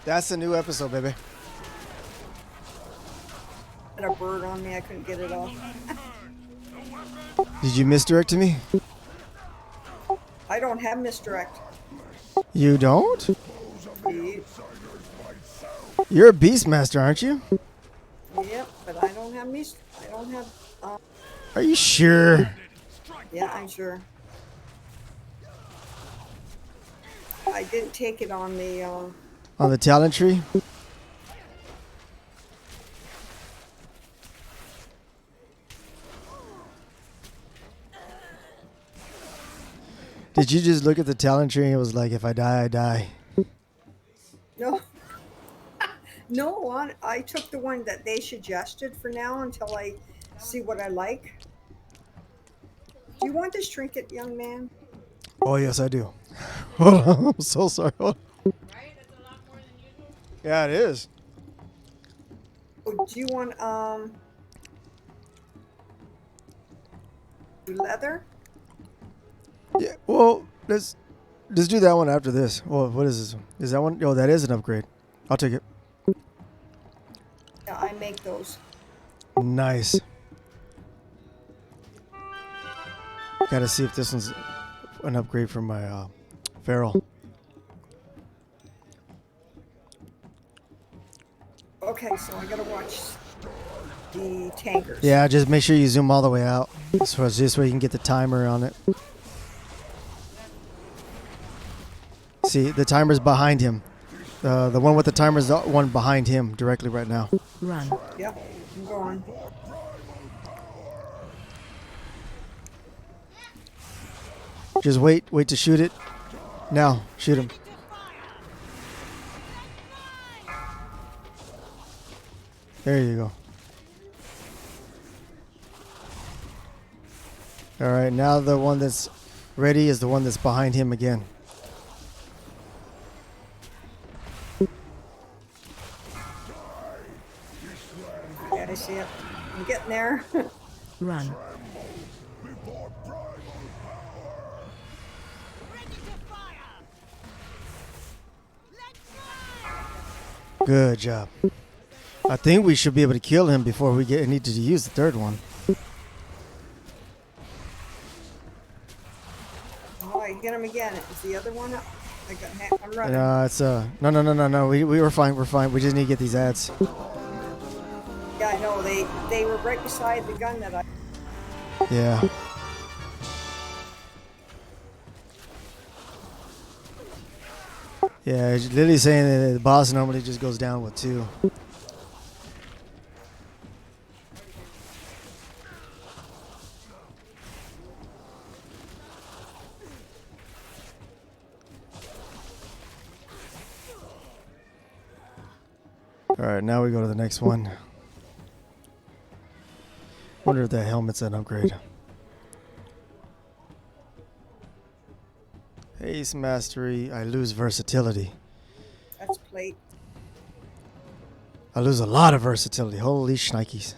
That's the new episode, baby. Had a bird on me. I couldn't get it off. Did you misdirect to me? I don't have misdirect. You don't? Yep, You're a beastmaster, aren't you? but I don't have mis. I don't have. Are you sure? Yeah, I'm sure. I didn't take it on the. On the talent tree? Did you just look at the talent tree and it was like, if I die, I die? No. No, I took the one that they suggested for now until I see what I like. Do you want this trinket, young man? Oh, yes, I do. Hold on. I'm so sorry. Hold on. Yeah, it is. Oh, do you want leather? Yeah, well, let's do that one after this. Well, what is this one? Is that one? Oh, that is an upgrade. I'll take it. Yeah, I make those. Nice. Gotta see if this one's an upgrade for my feral. Okay, so I gotta watch the tankers. Yeah, just make sure you zoom all the way out. So it's this way you can get the timer on it. See, the timer's behind him. The one with the timer's the one behind him directly right now. Run. Yeah, I'm going. Just wait to shoot it. Now, shoot him. There you go. All right, now the one that's ready is the one that's behind him again. Yeah, I see it. I'm getting there. Run. Good job. I think we should be able to kill him before we need to use the third one. Oh, I get him again. Is the other one up? I'm running. No, it's no. We were fine. We're fine. We just need to get these ads. Yeah, I know. They were right beside the gun that I. Yeah. Yeah, Lily's saying that the boss normally just goes down with 2. Alright, now we go to the next one. Wonder if that helmet's an upgrade. Haste mastery, I lose versatility. That's plate. I lose a lot of versatility. Holy shnikes.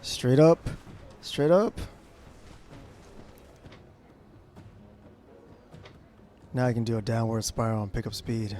Straight up. Straight up. Now I can do a downward spiral and pick up speed.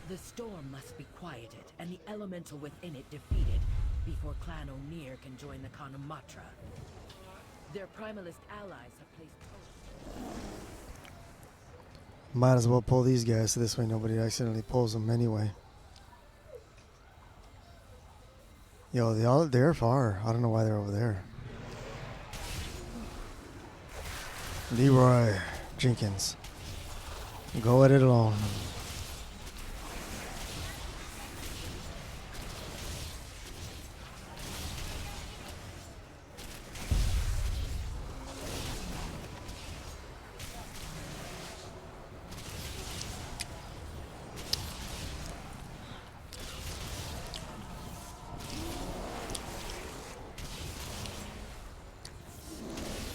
The storm must be quieted and the elemental within it defeated before Clan O'Neill can join the Kanamatra. Their primalist allies have placed... Might as well pull these guys so this way nobody accidentally pulls them anyway. Yo, they're far. I don't know why they're over there. Leroy Jenkins. Go at it alone.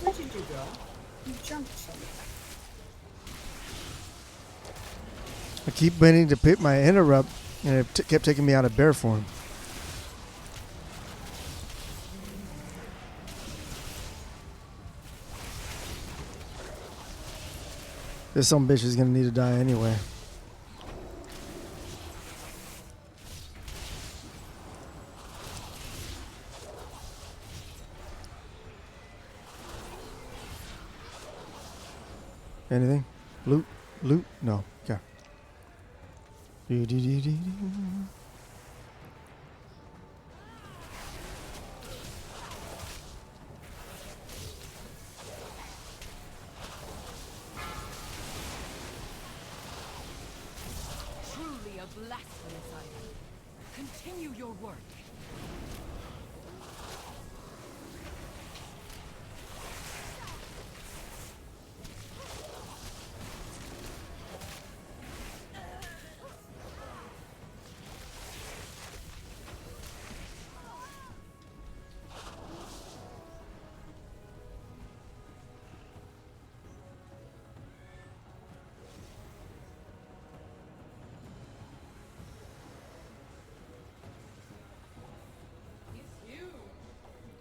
Where did you go? You jumped somewhere. I keep waiting to pick my interrupt, and it kept taking me out of bear form. This some bitch is gonna need to die anyway. Anything? Loot? Loot? No. Okay. Truly a blasphemous item. Continue your work.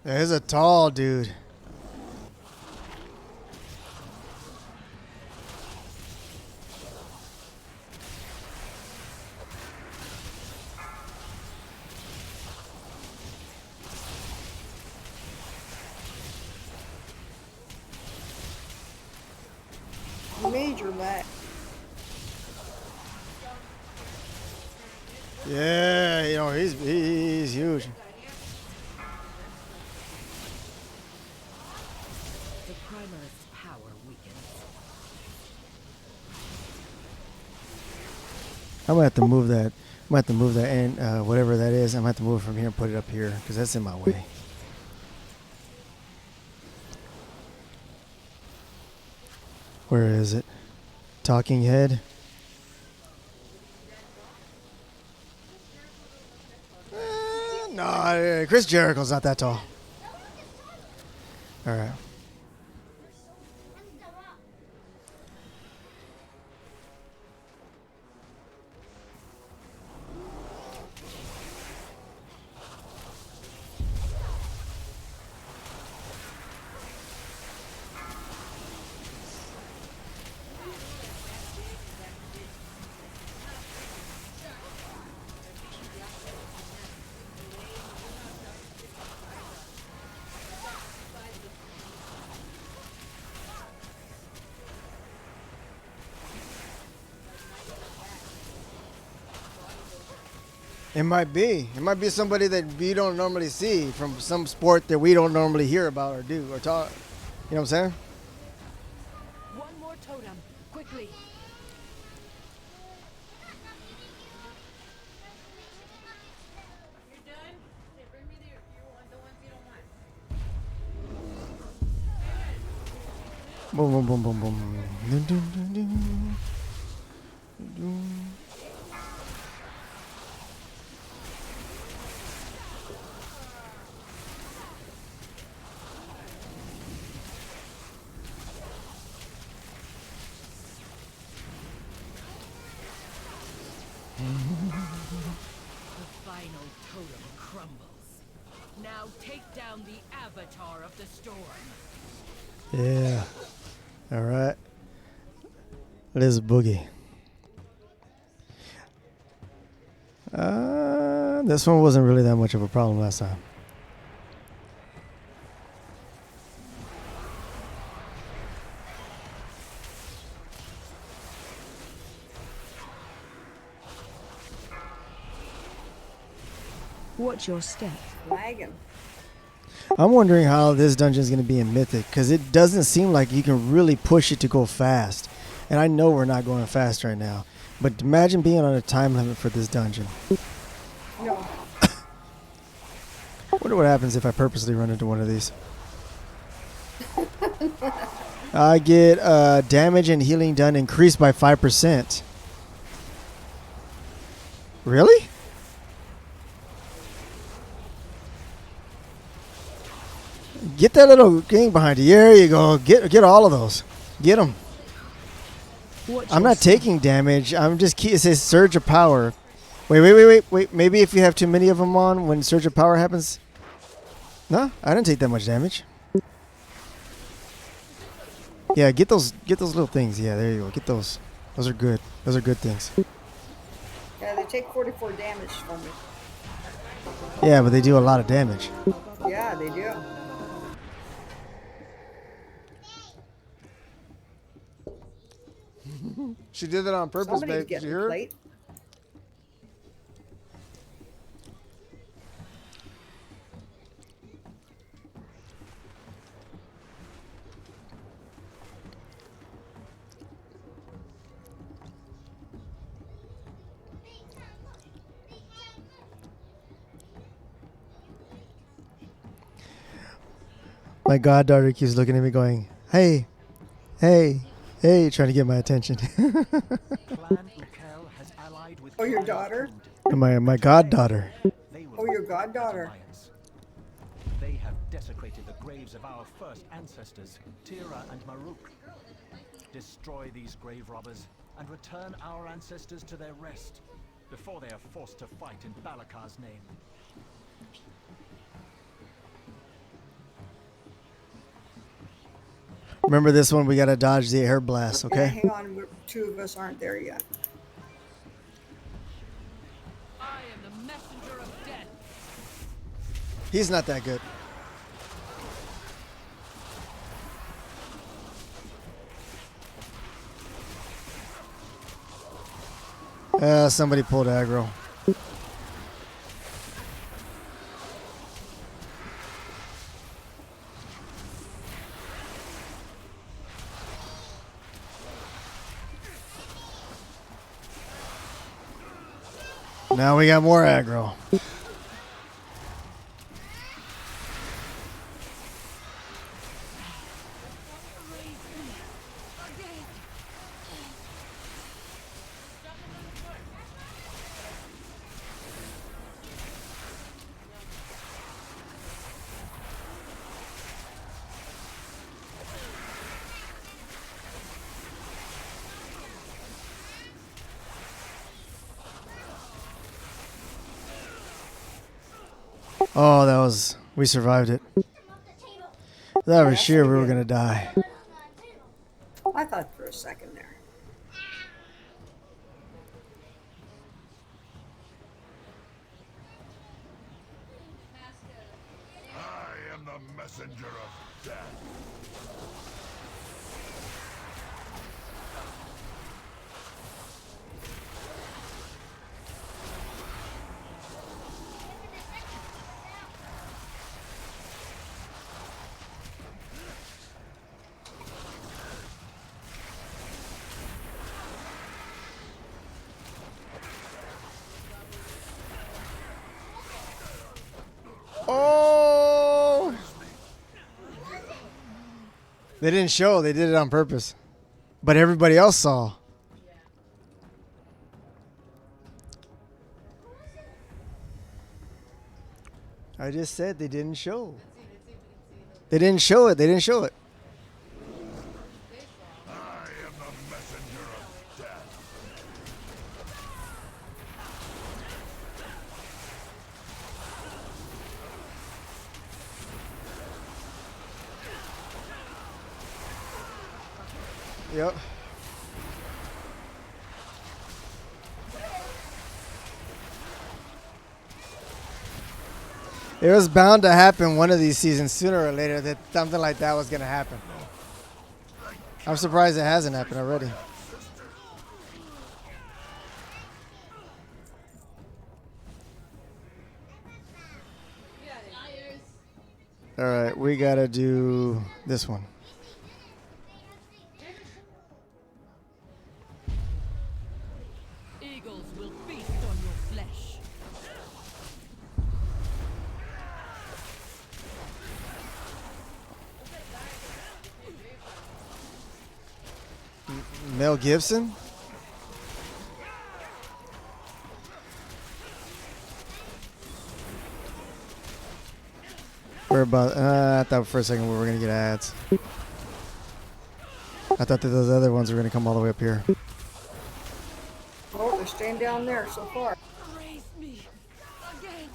There's a tall dude. Major lag. Yeah, you know, he's huge. The Primalist's power weakens. I'm gonna have to move that. I'm gonna have to move that and whatever that is. I'm gonna have to move it from here and put it up here because that's in my way. Where is it? Talking head. No, Chris Jericho's not that tall. All right. It might be. It might be somebody that we don't normally see from some sport that we don't normally hear about or do or talk. You know what I'm saying? One more totem, quickly. You're done? Okay, bring me the ones you don't want. Boom, boom, boom, boom, boom. Dun, dun, dun, dun. Dun. The final totem crumbles. Now take down the avatar of the storm. Yeah. All right. Let's boogie. This one wasn't really that much of a problem last time. Watch your step. Lagging. I'm wondering how this dungeon is going to be in Mythic because it doesn't seem like you can really push it to go fast. And I know we're not going fast right now. But imagine being on a time limit for this dungeon. No. I wonder what happens if I purposely run into one of these. I get damage and healing done increased by 5%. Really? Get that little thing behind you. There you go. Get all of those. Get them. Watch I'm your not step. taking damage. I'm just it says surge of power. Wait. Maybe if you have too many of them on when surge of power happens. No, I didn't take that much damage. Yeah, get those little things. Yeah, there you go. Get those. Those are good. Those are good things. Yeah, they take 44 damage from me. Yeah, but they do a lot of damage. Yeah, they do. She did that on purpose, Somebody's babe. Did getting you hear a her? plate. My goddaughter keeps looking at me going, hey, hey, hey, trying to get my attention. Clan Ukel has allied with Oh, your Clan daughter? Kund. my goddaughter. They will Oh, your form that goddaughter. alliance. They have desecrated the graves of our first ancestors, Tira and Maruk. Destroy these grave robbers and return our ancestors to their rest before they are forced to fight in Balakar's name. Remember this one, we gotta dodge the air blast, Yeah, okay? hang on. Two of us aren't there yet. I am the messenger of death. He's not that good. Somebody pulled aggro. Now we got more aggro. Oh, we survived it. That was sheer, we were gonna die. I thought for a second there. I am the messenger of death. Oh! They didn't show, they did it on purpose. But everybody else saw. I just said they didn't show. They didn't show it, they didn't show it. I am the messenger of death. Yep. It was bound to happen one of these seasons sooner or later that something like that was going to happen. I'm surprised it hasn't happened already. All right, we got to do this one. Eagles will feast on your flesh. Mel Gibson? We're about, I thought for a second we were going to get ads. I thought that those other ones were going to come all the way up here. Oh, they're staying down there so far. Raise me again.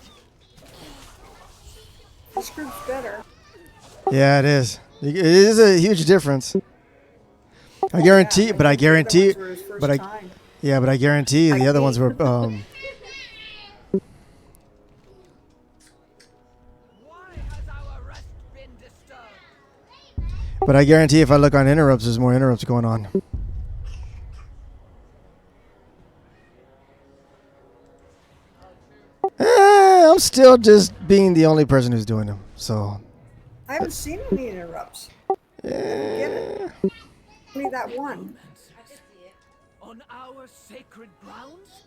This group's better. Yeah, it is. It is a huge difference. I guarantee, but I guarantee, but I, yeah, but I guarantee the other ones were, Why has our rest been disturbed? but I guarantee if I look on interrupts, there's more interrupts going on. I'm still just being the only person who's doing them. So, I haven't seen any interrupts. Get it. Only that one. On our sacred grounds?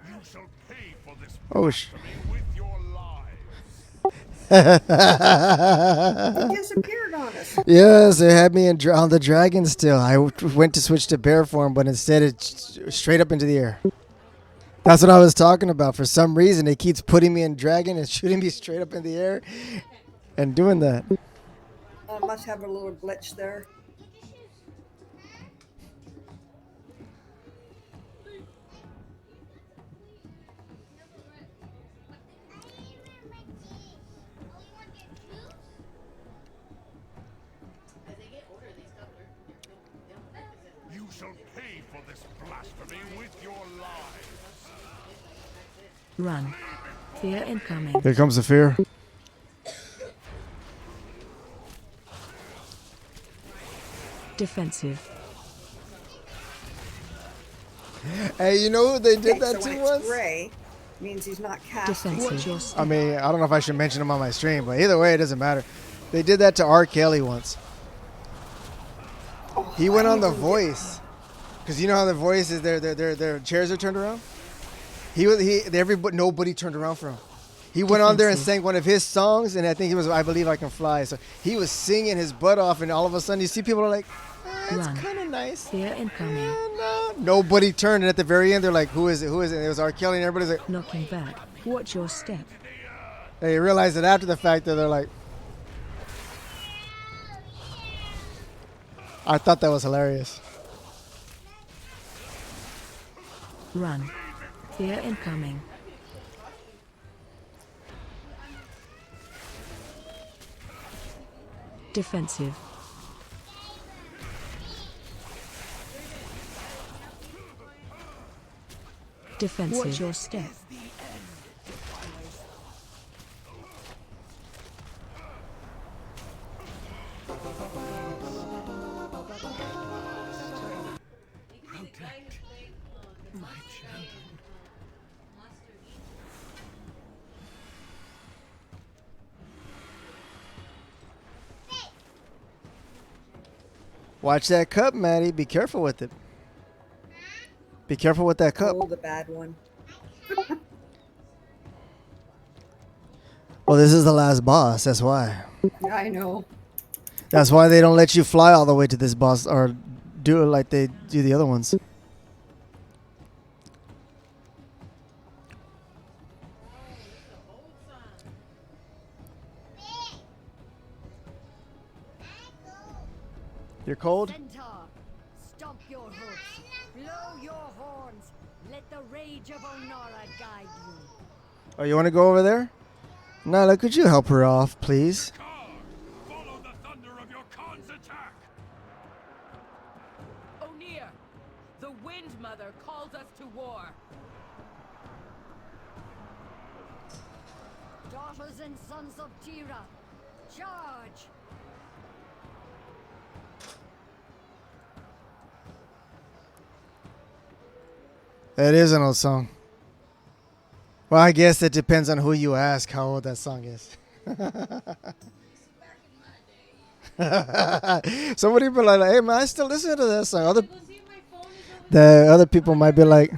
You shall pay for this oh blasphemy with your lives. He disappeared on us. yes, it had me on the dragon still. I went to switch to bear form, but instead it's straight up into the air. That's what I was talking about. For some reason, it keeps putting me in dragon and shooting me straight up in the air and doing that. I must have a little glitch there. You shall pay for this blasphemy with your lives. Run. Fear incoming. Here comes the fear. Defensive. Hey, you know who they did Okay, that so when to it's once? gray, means he's not casting. Defensive. Watch your step. I mean, I don't know if I should mention him on my stream, but either way, it doesn't matter. They did that to R. Kelly once. He went on The Voice, because you know how The Voice is their chairs are turned around. Nobody turned around for him. He went on there and sang one of his songs, and I think it was "I Believe I Can Fly." So he was singing his butt off, and all of a sudden you see people are like, "It's Run. kind of nice." Fear incoming. No, nobody turned, and at the very end they're like, "Who is it? Who is it?" And it was R. Kelly, and everybody's like, Knocking back. Watch your step. they realized it after the fact that they're like, I thought that was hilarious. Run. Fear incoming. Defensive. Defensive. Watch your step. Protect my children. Watch that cup, Maddie. Be careful with it. Be careful with that cup. Oh, the bad one. Well, this is the last boss. That's why. I know. That's why they don't let you fly all the way to this boss or do it like they do the other ones. You're cold? Centaur, stomp your hooves, blow your horns, let the rage of Onara guide you. Oh, you want to go over there? Nyla, could you help her off, please? Khan, follow the thunder of your Khan's attack. Onir, the Wind Mother calls us to war. Daughters and sons of Tira, charge! It is an old song. Well, I guess it depends on who you ask how old that song is. Somebody be like, hey man, I still listen to that song. The other people might be like,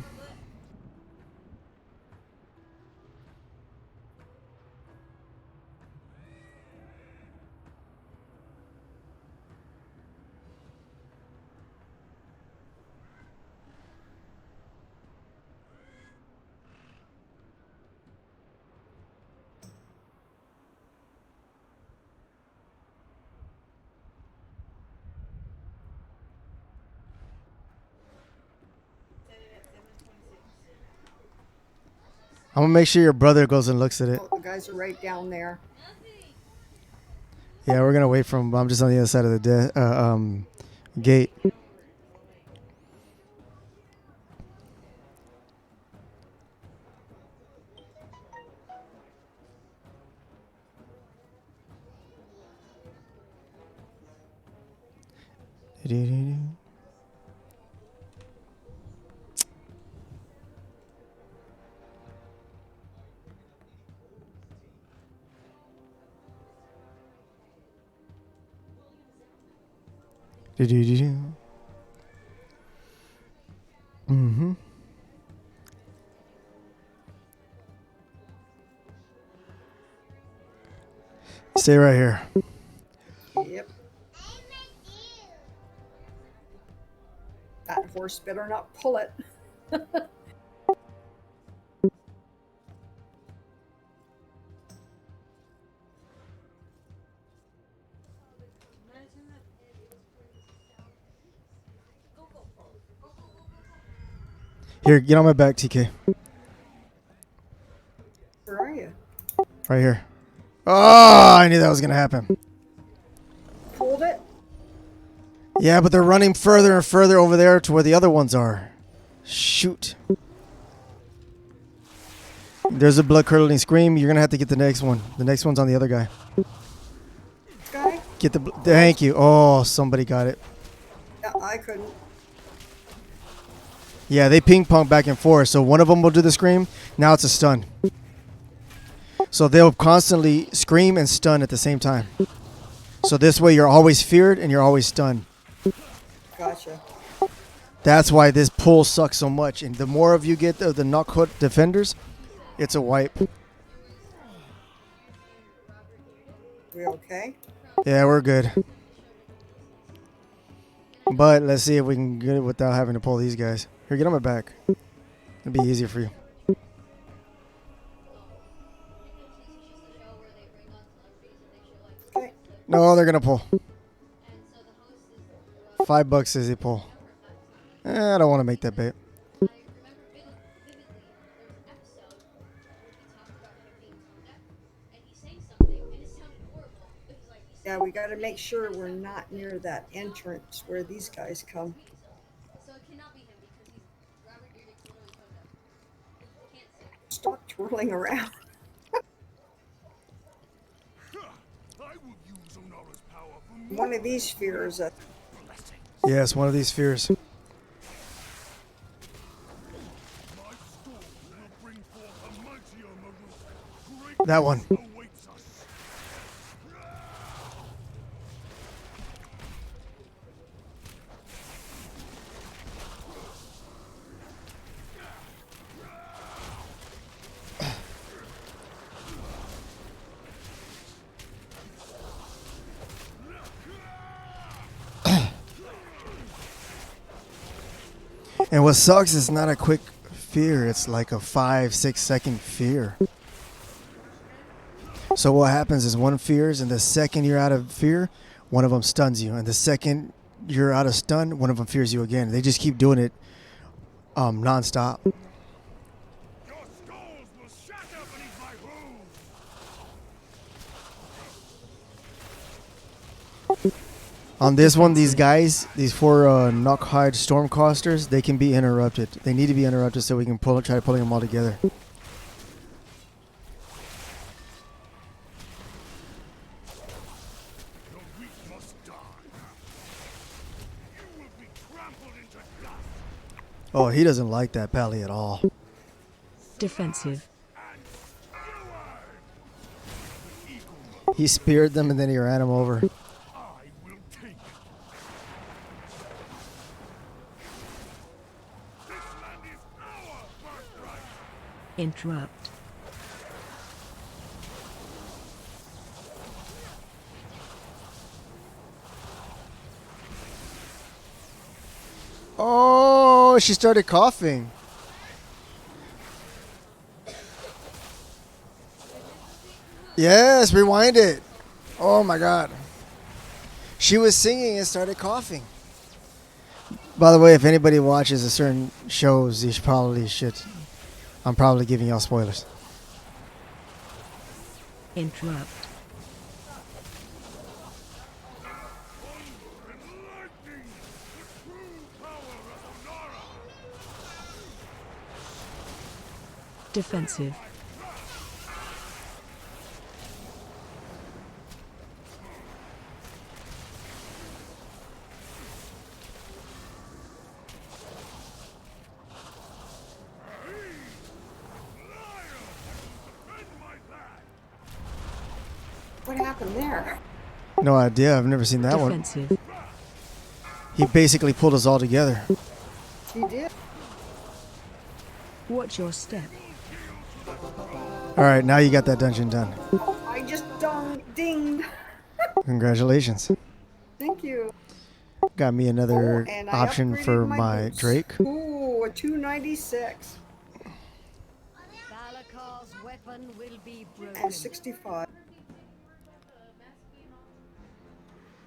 I'm gonna make sure your brother goes and looks at it. Oh, the guys are right down there. Yeah, we're gonna wait for him. I'm just on the other side of the gate. Do-do-do-do. Mm-hmm. Stay right here. Yep. That horse better not pull it. Here, get on my back, TK. Where are you? Right here. Oh, I knew that was gonna happen. Pulled it? Yeah, but they're running further and further over there to where the other ones are. Shoot. There's a blood-curdling scream. You're gonna have to get the next one. The next one's on the other guy. Guy? Get the. Thank you. Oh, somebody got it. No, I couldn't. Yeah, they ping pong back and forth. So one of them will do the scream. Now it's a stun. So they'll constantly scream and stun at the same time. So this way you're always feared and you're always stunned. Gotcha. That's why this pull sucks so much. And the more of you get the knock-hood defenders, it's a wipe. We okay? Yeah, we're good. But let's see if we can get it without having to pull these guys. Here, get on my back. It'll be easier for you. Okay. No, they're gonna pull. $5 says they pull. I don't want to make that bet. Yeah, we got to make sure we're not near that entrance where these guys come. Stop twirling around. I will use Onora's power for One of these spheres. Yes, one of these spheres. my storm will bring forth a mightier Maruk. Great That one. awaits us. And what sucks is not a quick fear. It's like a 5-6 second fear. So what happens is one fears, and the second you're out of fear, one of them stuns you. And the second you're out of stun, one of them fears you again. They just keep doing it non-stop. Your skulls will shatter beneath my hooves. On this one, these guys, these 4 Knockhide Stormcasters, they can be interrupted. They need to be interrupted so we can try pulling them all together. Your weak must die. You will be trampled into dust. Oh, he doesn't like that pally at all. Defensive. He speared them and then he ran them over. I will take it. This land is our birthright. Interrupt. Oh, she started coughing. Yes, rewind it. Oh my god. She was singing and started coughing. By the way, if anybody watches a certain shows, you probably should. I'm probably giving y'all spoilers. Interrupt. Lightning, the true power of Onara. Defensive. What happened there? No idea. I've never seen that one. Defensive. He basically pulled us all together. He did. Watch your step. All right, now you got that dungeon done. I just dinged. Congratulations. Thank you. Got me another And I option upgraded for my my boots. Drake. Ooh, a 296 Valakar's weapon will be broken. and 65.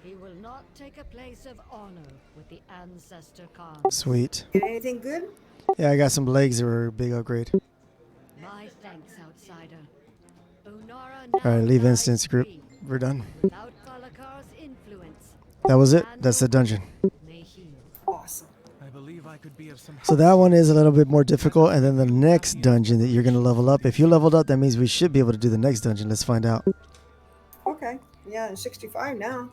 He will not take a place of honor with the ancestor Khan. Sweet. Get anything good? Yeah, I got some legs that were a big upgrade. My thanks, outsider. Onara All right, now leave lies instance group. free. We're done. Without Valakar's influence, That was it. That's the dungeon. may heal. Awesome. I believe I could be of some So that one is a little bit more difficult, and then the next dungeon that you're gonna level up. If you leveled up, that means we should be able to do the next dungeon. Let's find out. Okay. Yeah, and 65 now.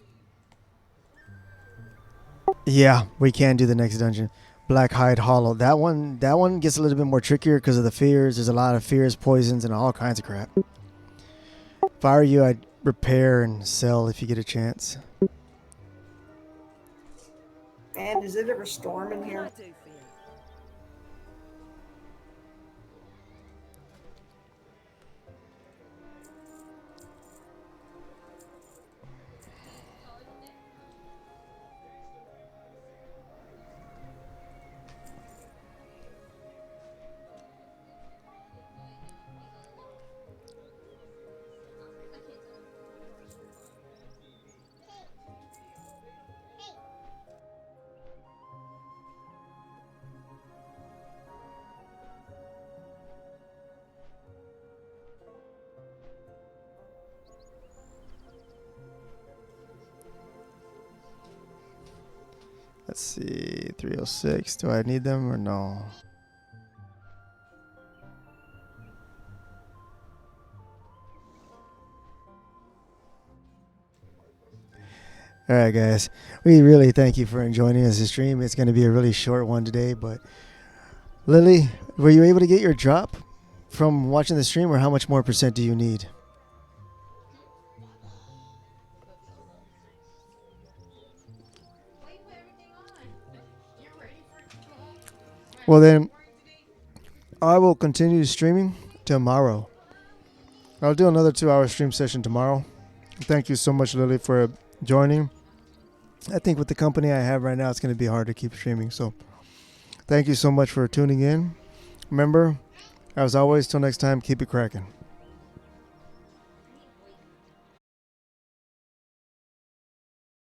Yeah, we can do the next dungeon. Black Hide Hollow. That one gets a little bit more trickier because of the fears. There's a lot of fears, poisons, and all kinds of crap. If I were you, I'd repair and sell if you get a chance. And is it ever storm in here? Let's see, 306. Do I need them or no? All right, guys. We really thank you for joining us this stream. It's going to be a really short one today, but Lily, were you able to get your drop from watching the stream, or how much more percent do you need? Well, then, I will continue streaming tomorrow. I'll do another 2-hour stream session tomorrow. Thank you so much, Lily, for joining. I think with the company I have right now, it's going to be hard to keep streaming. So, thank you so much for tuning in. Remember, as always, till next time, keep it cracking.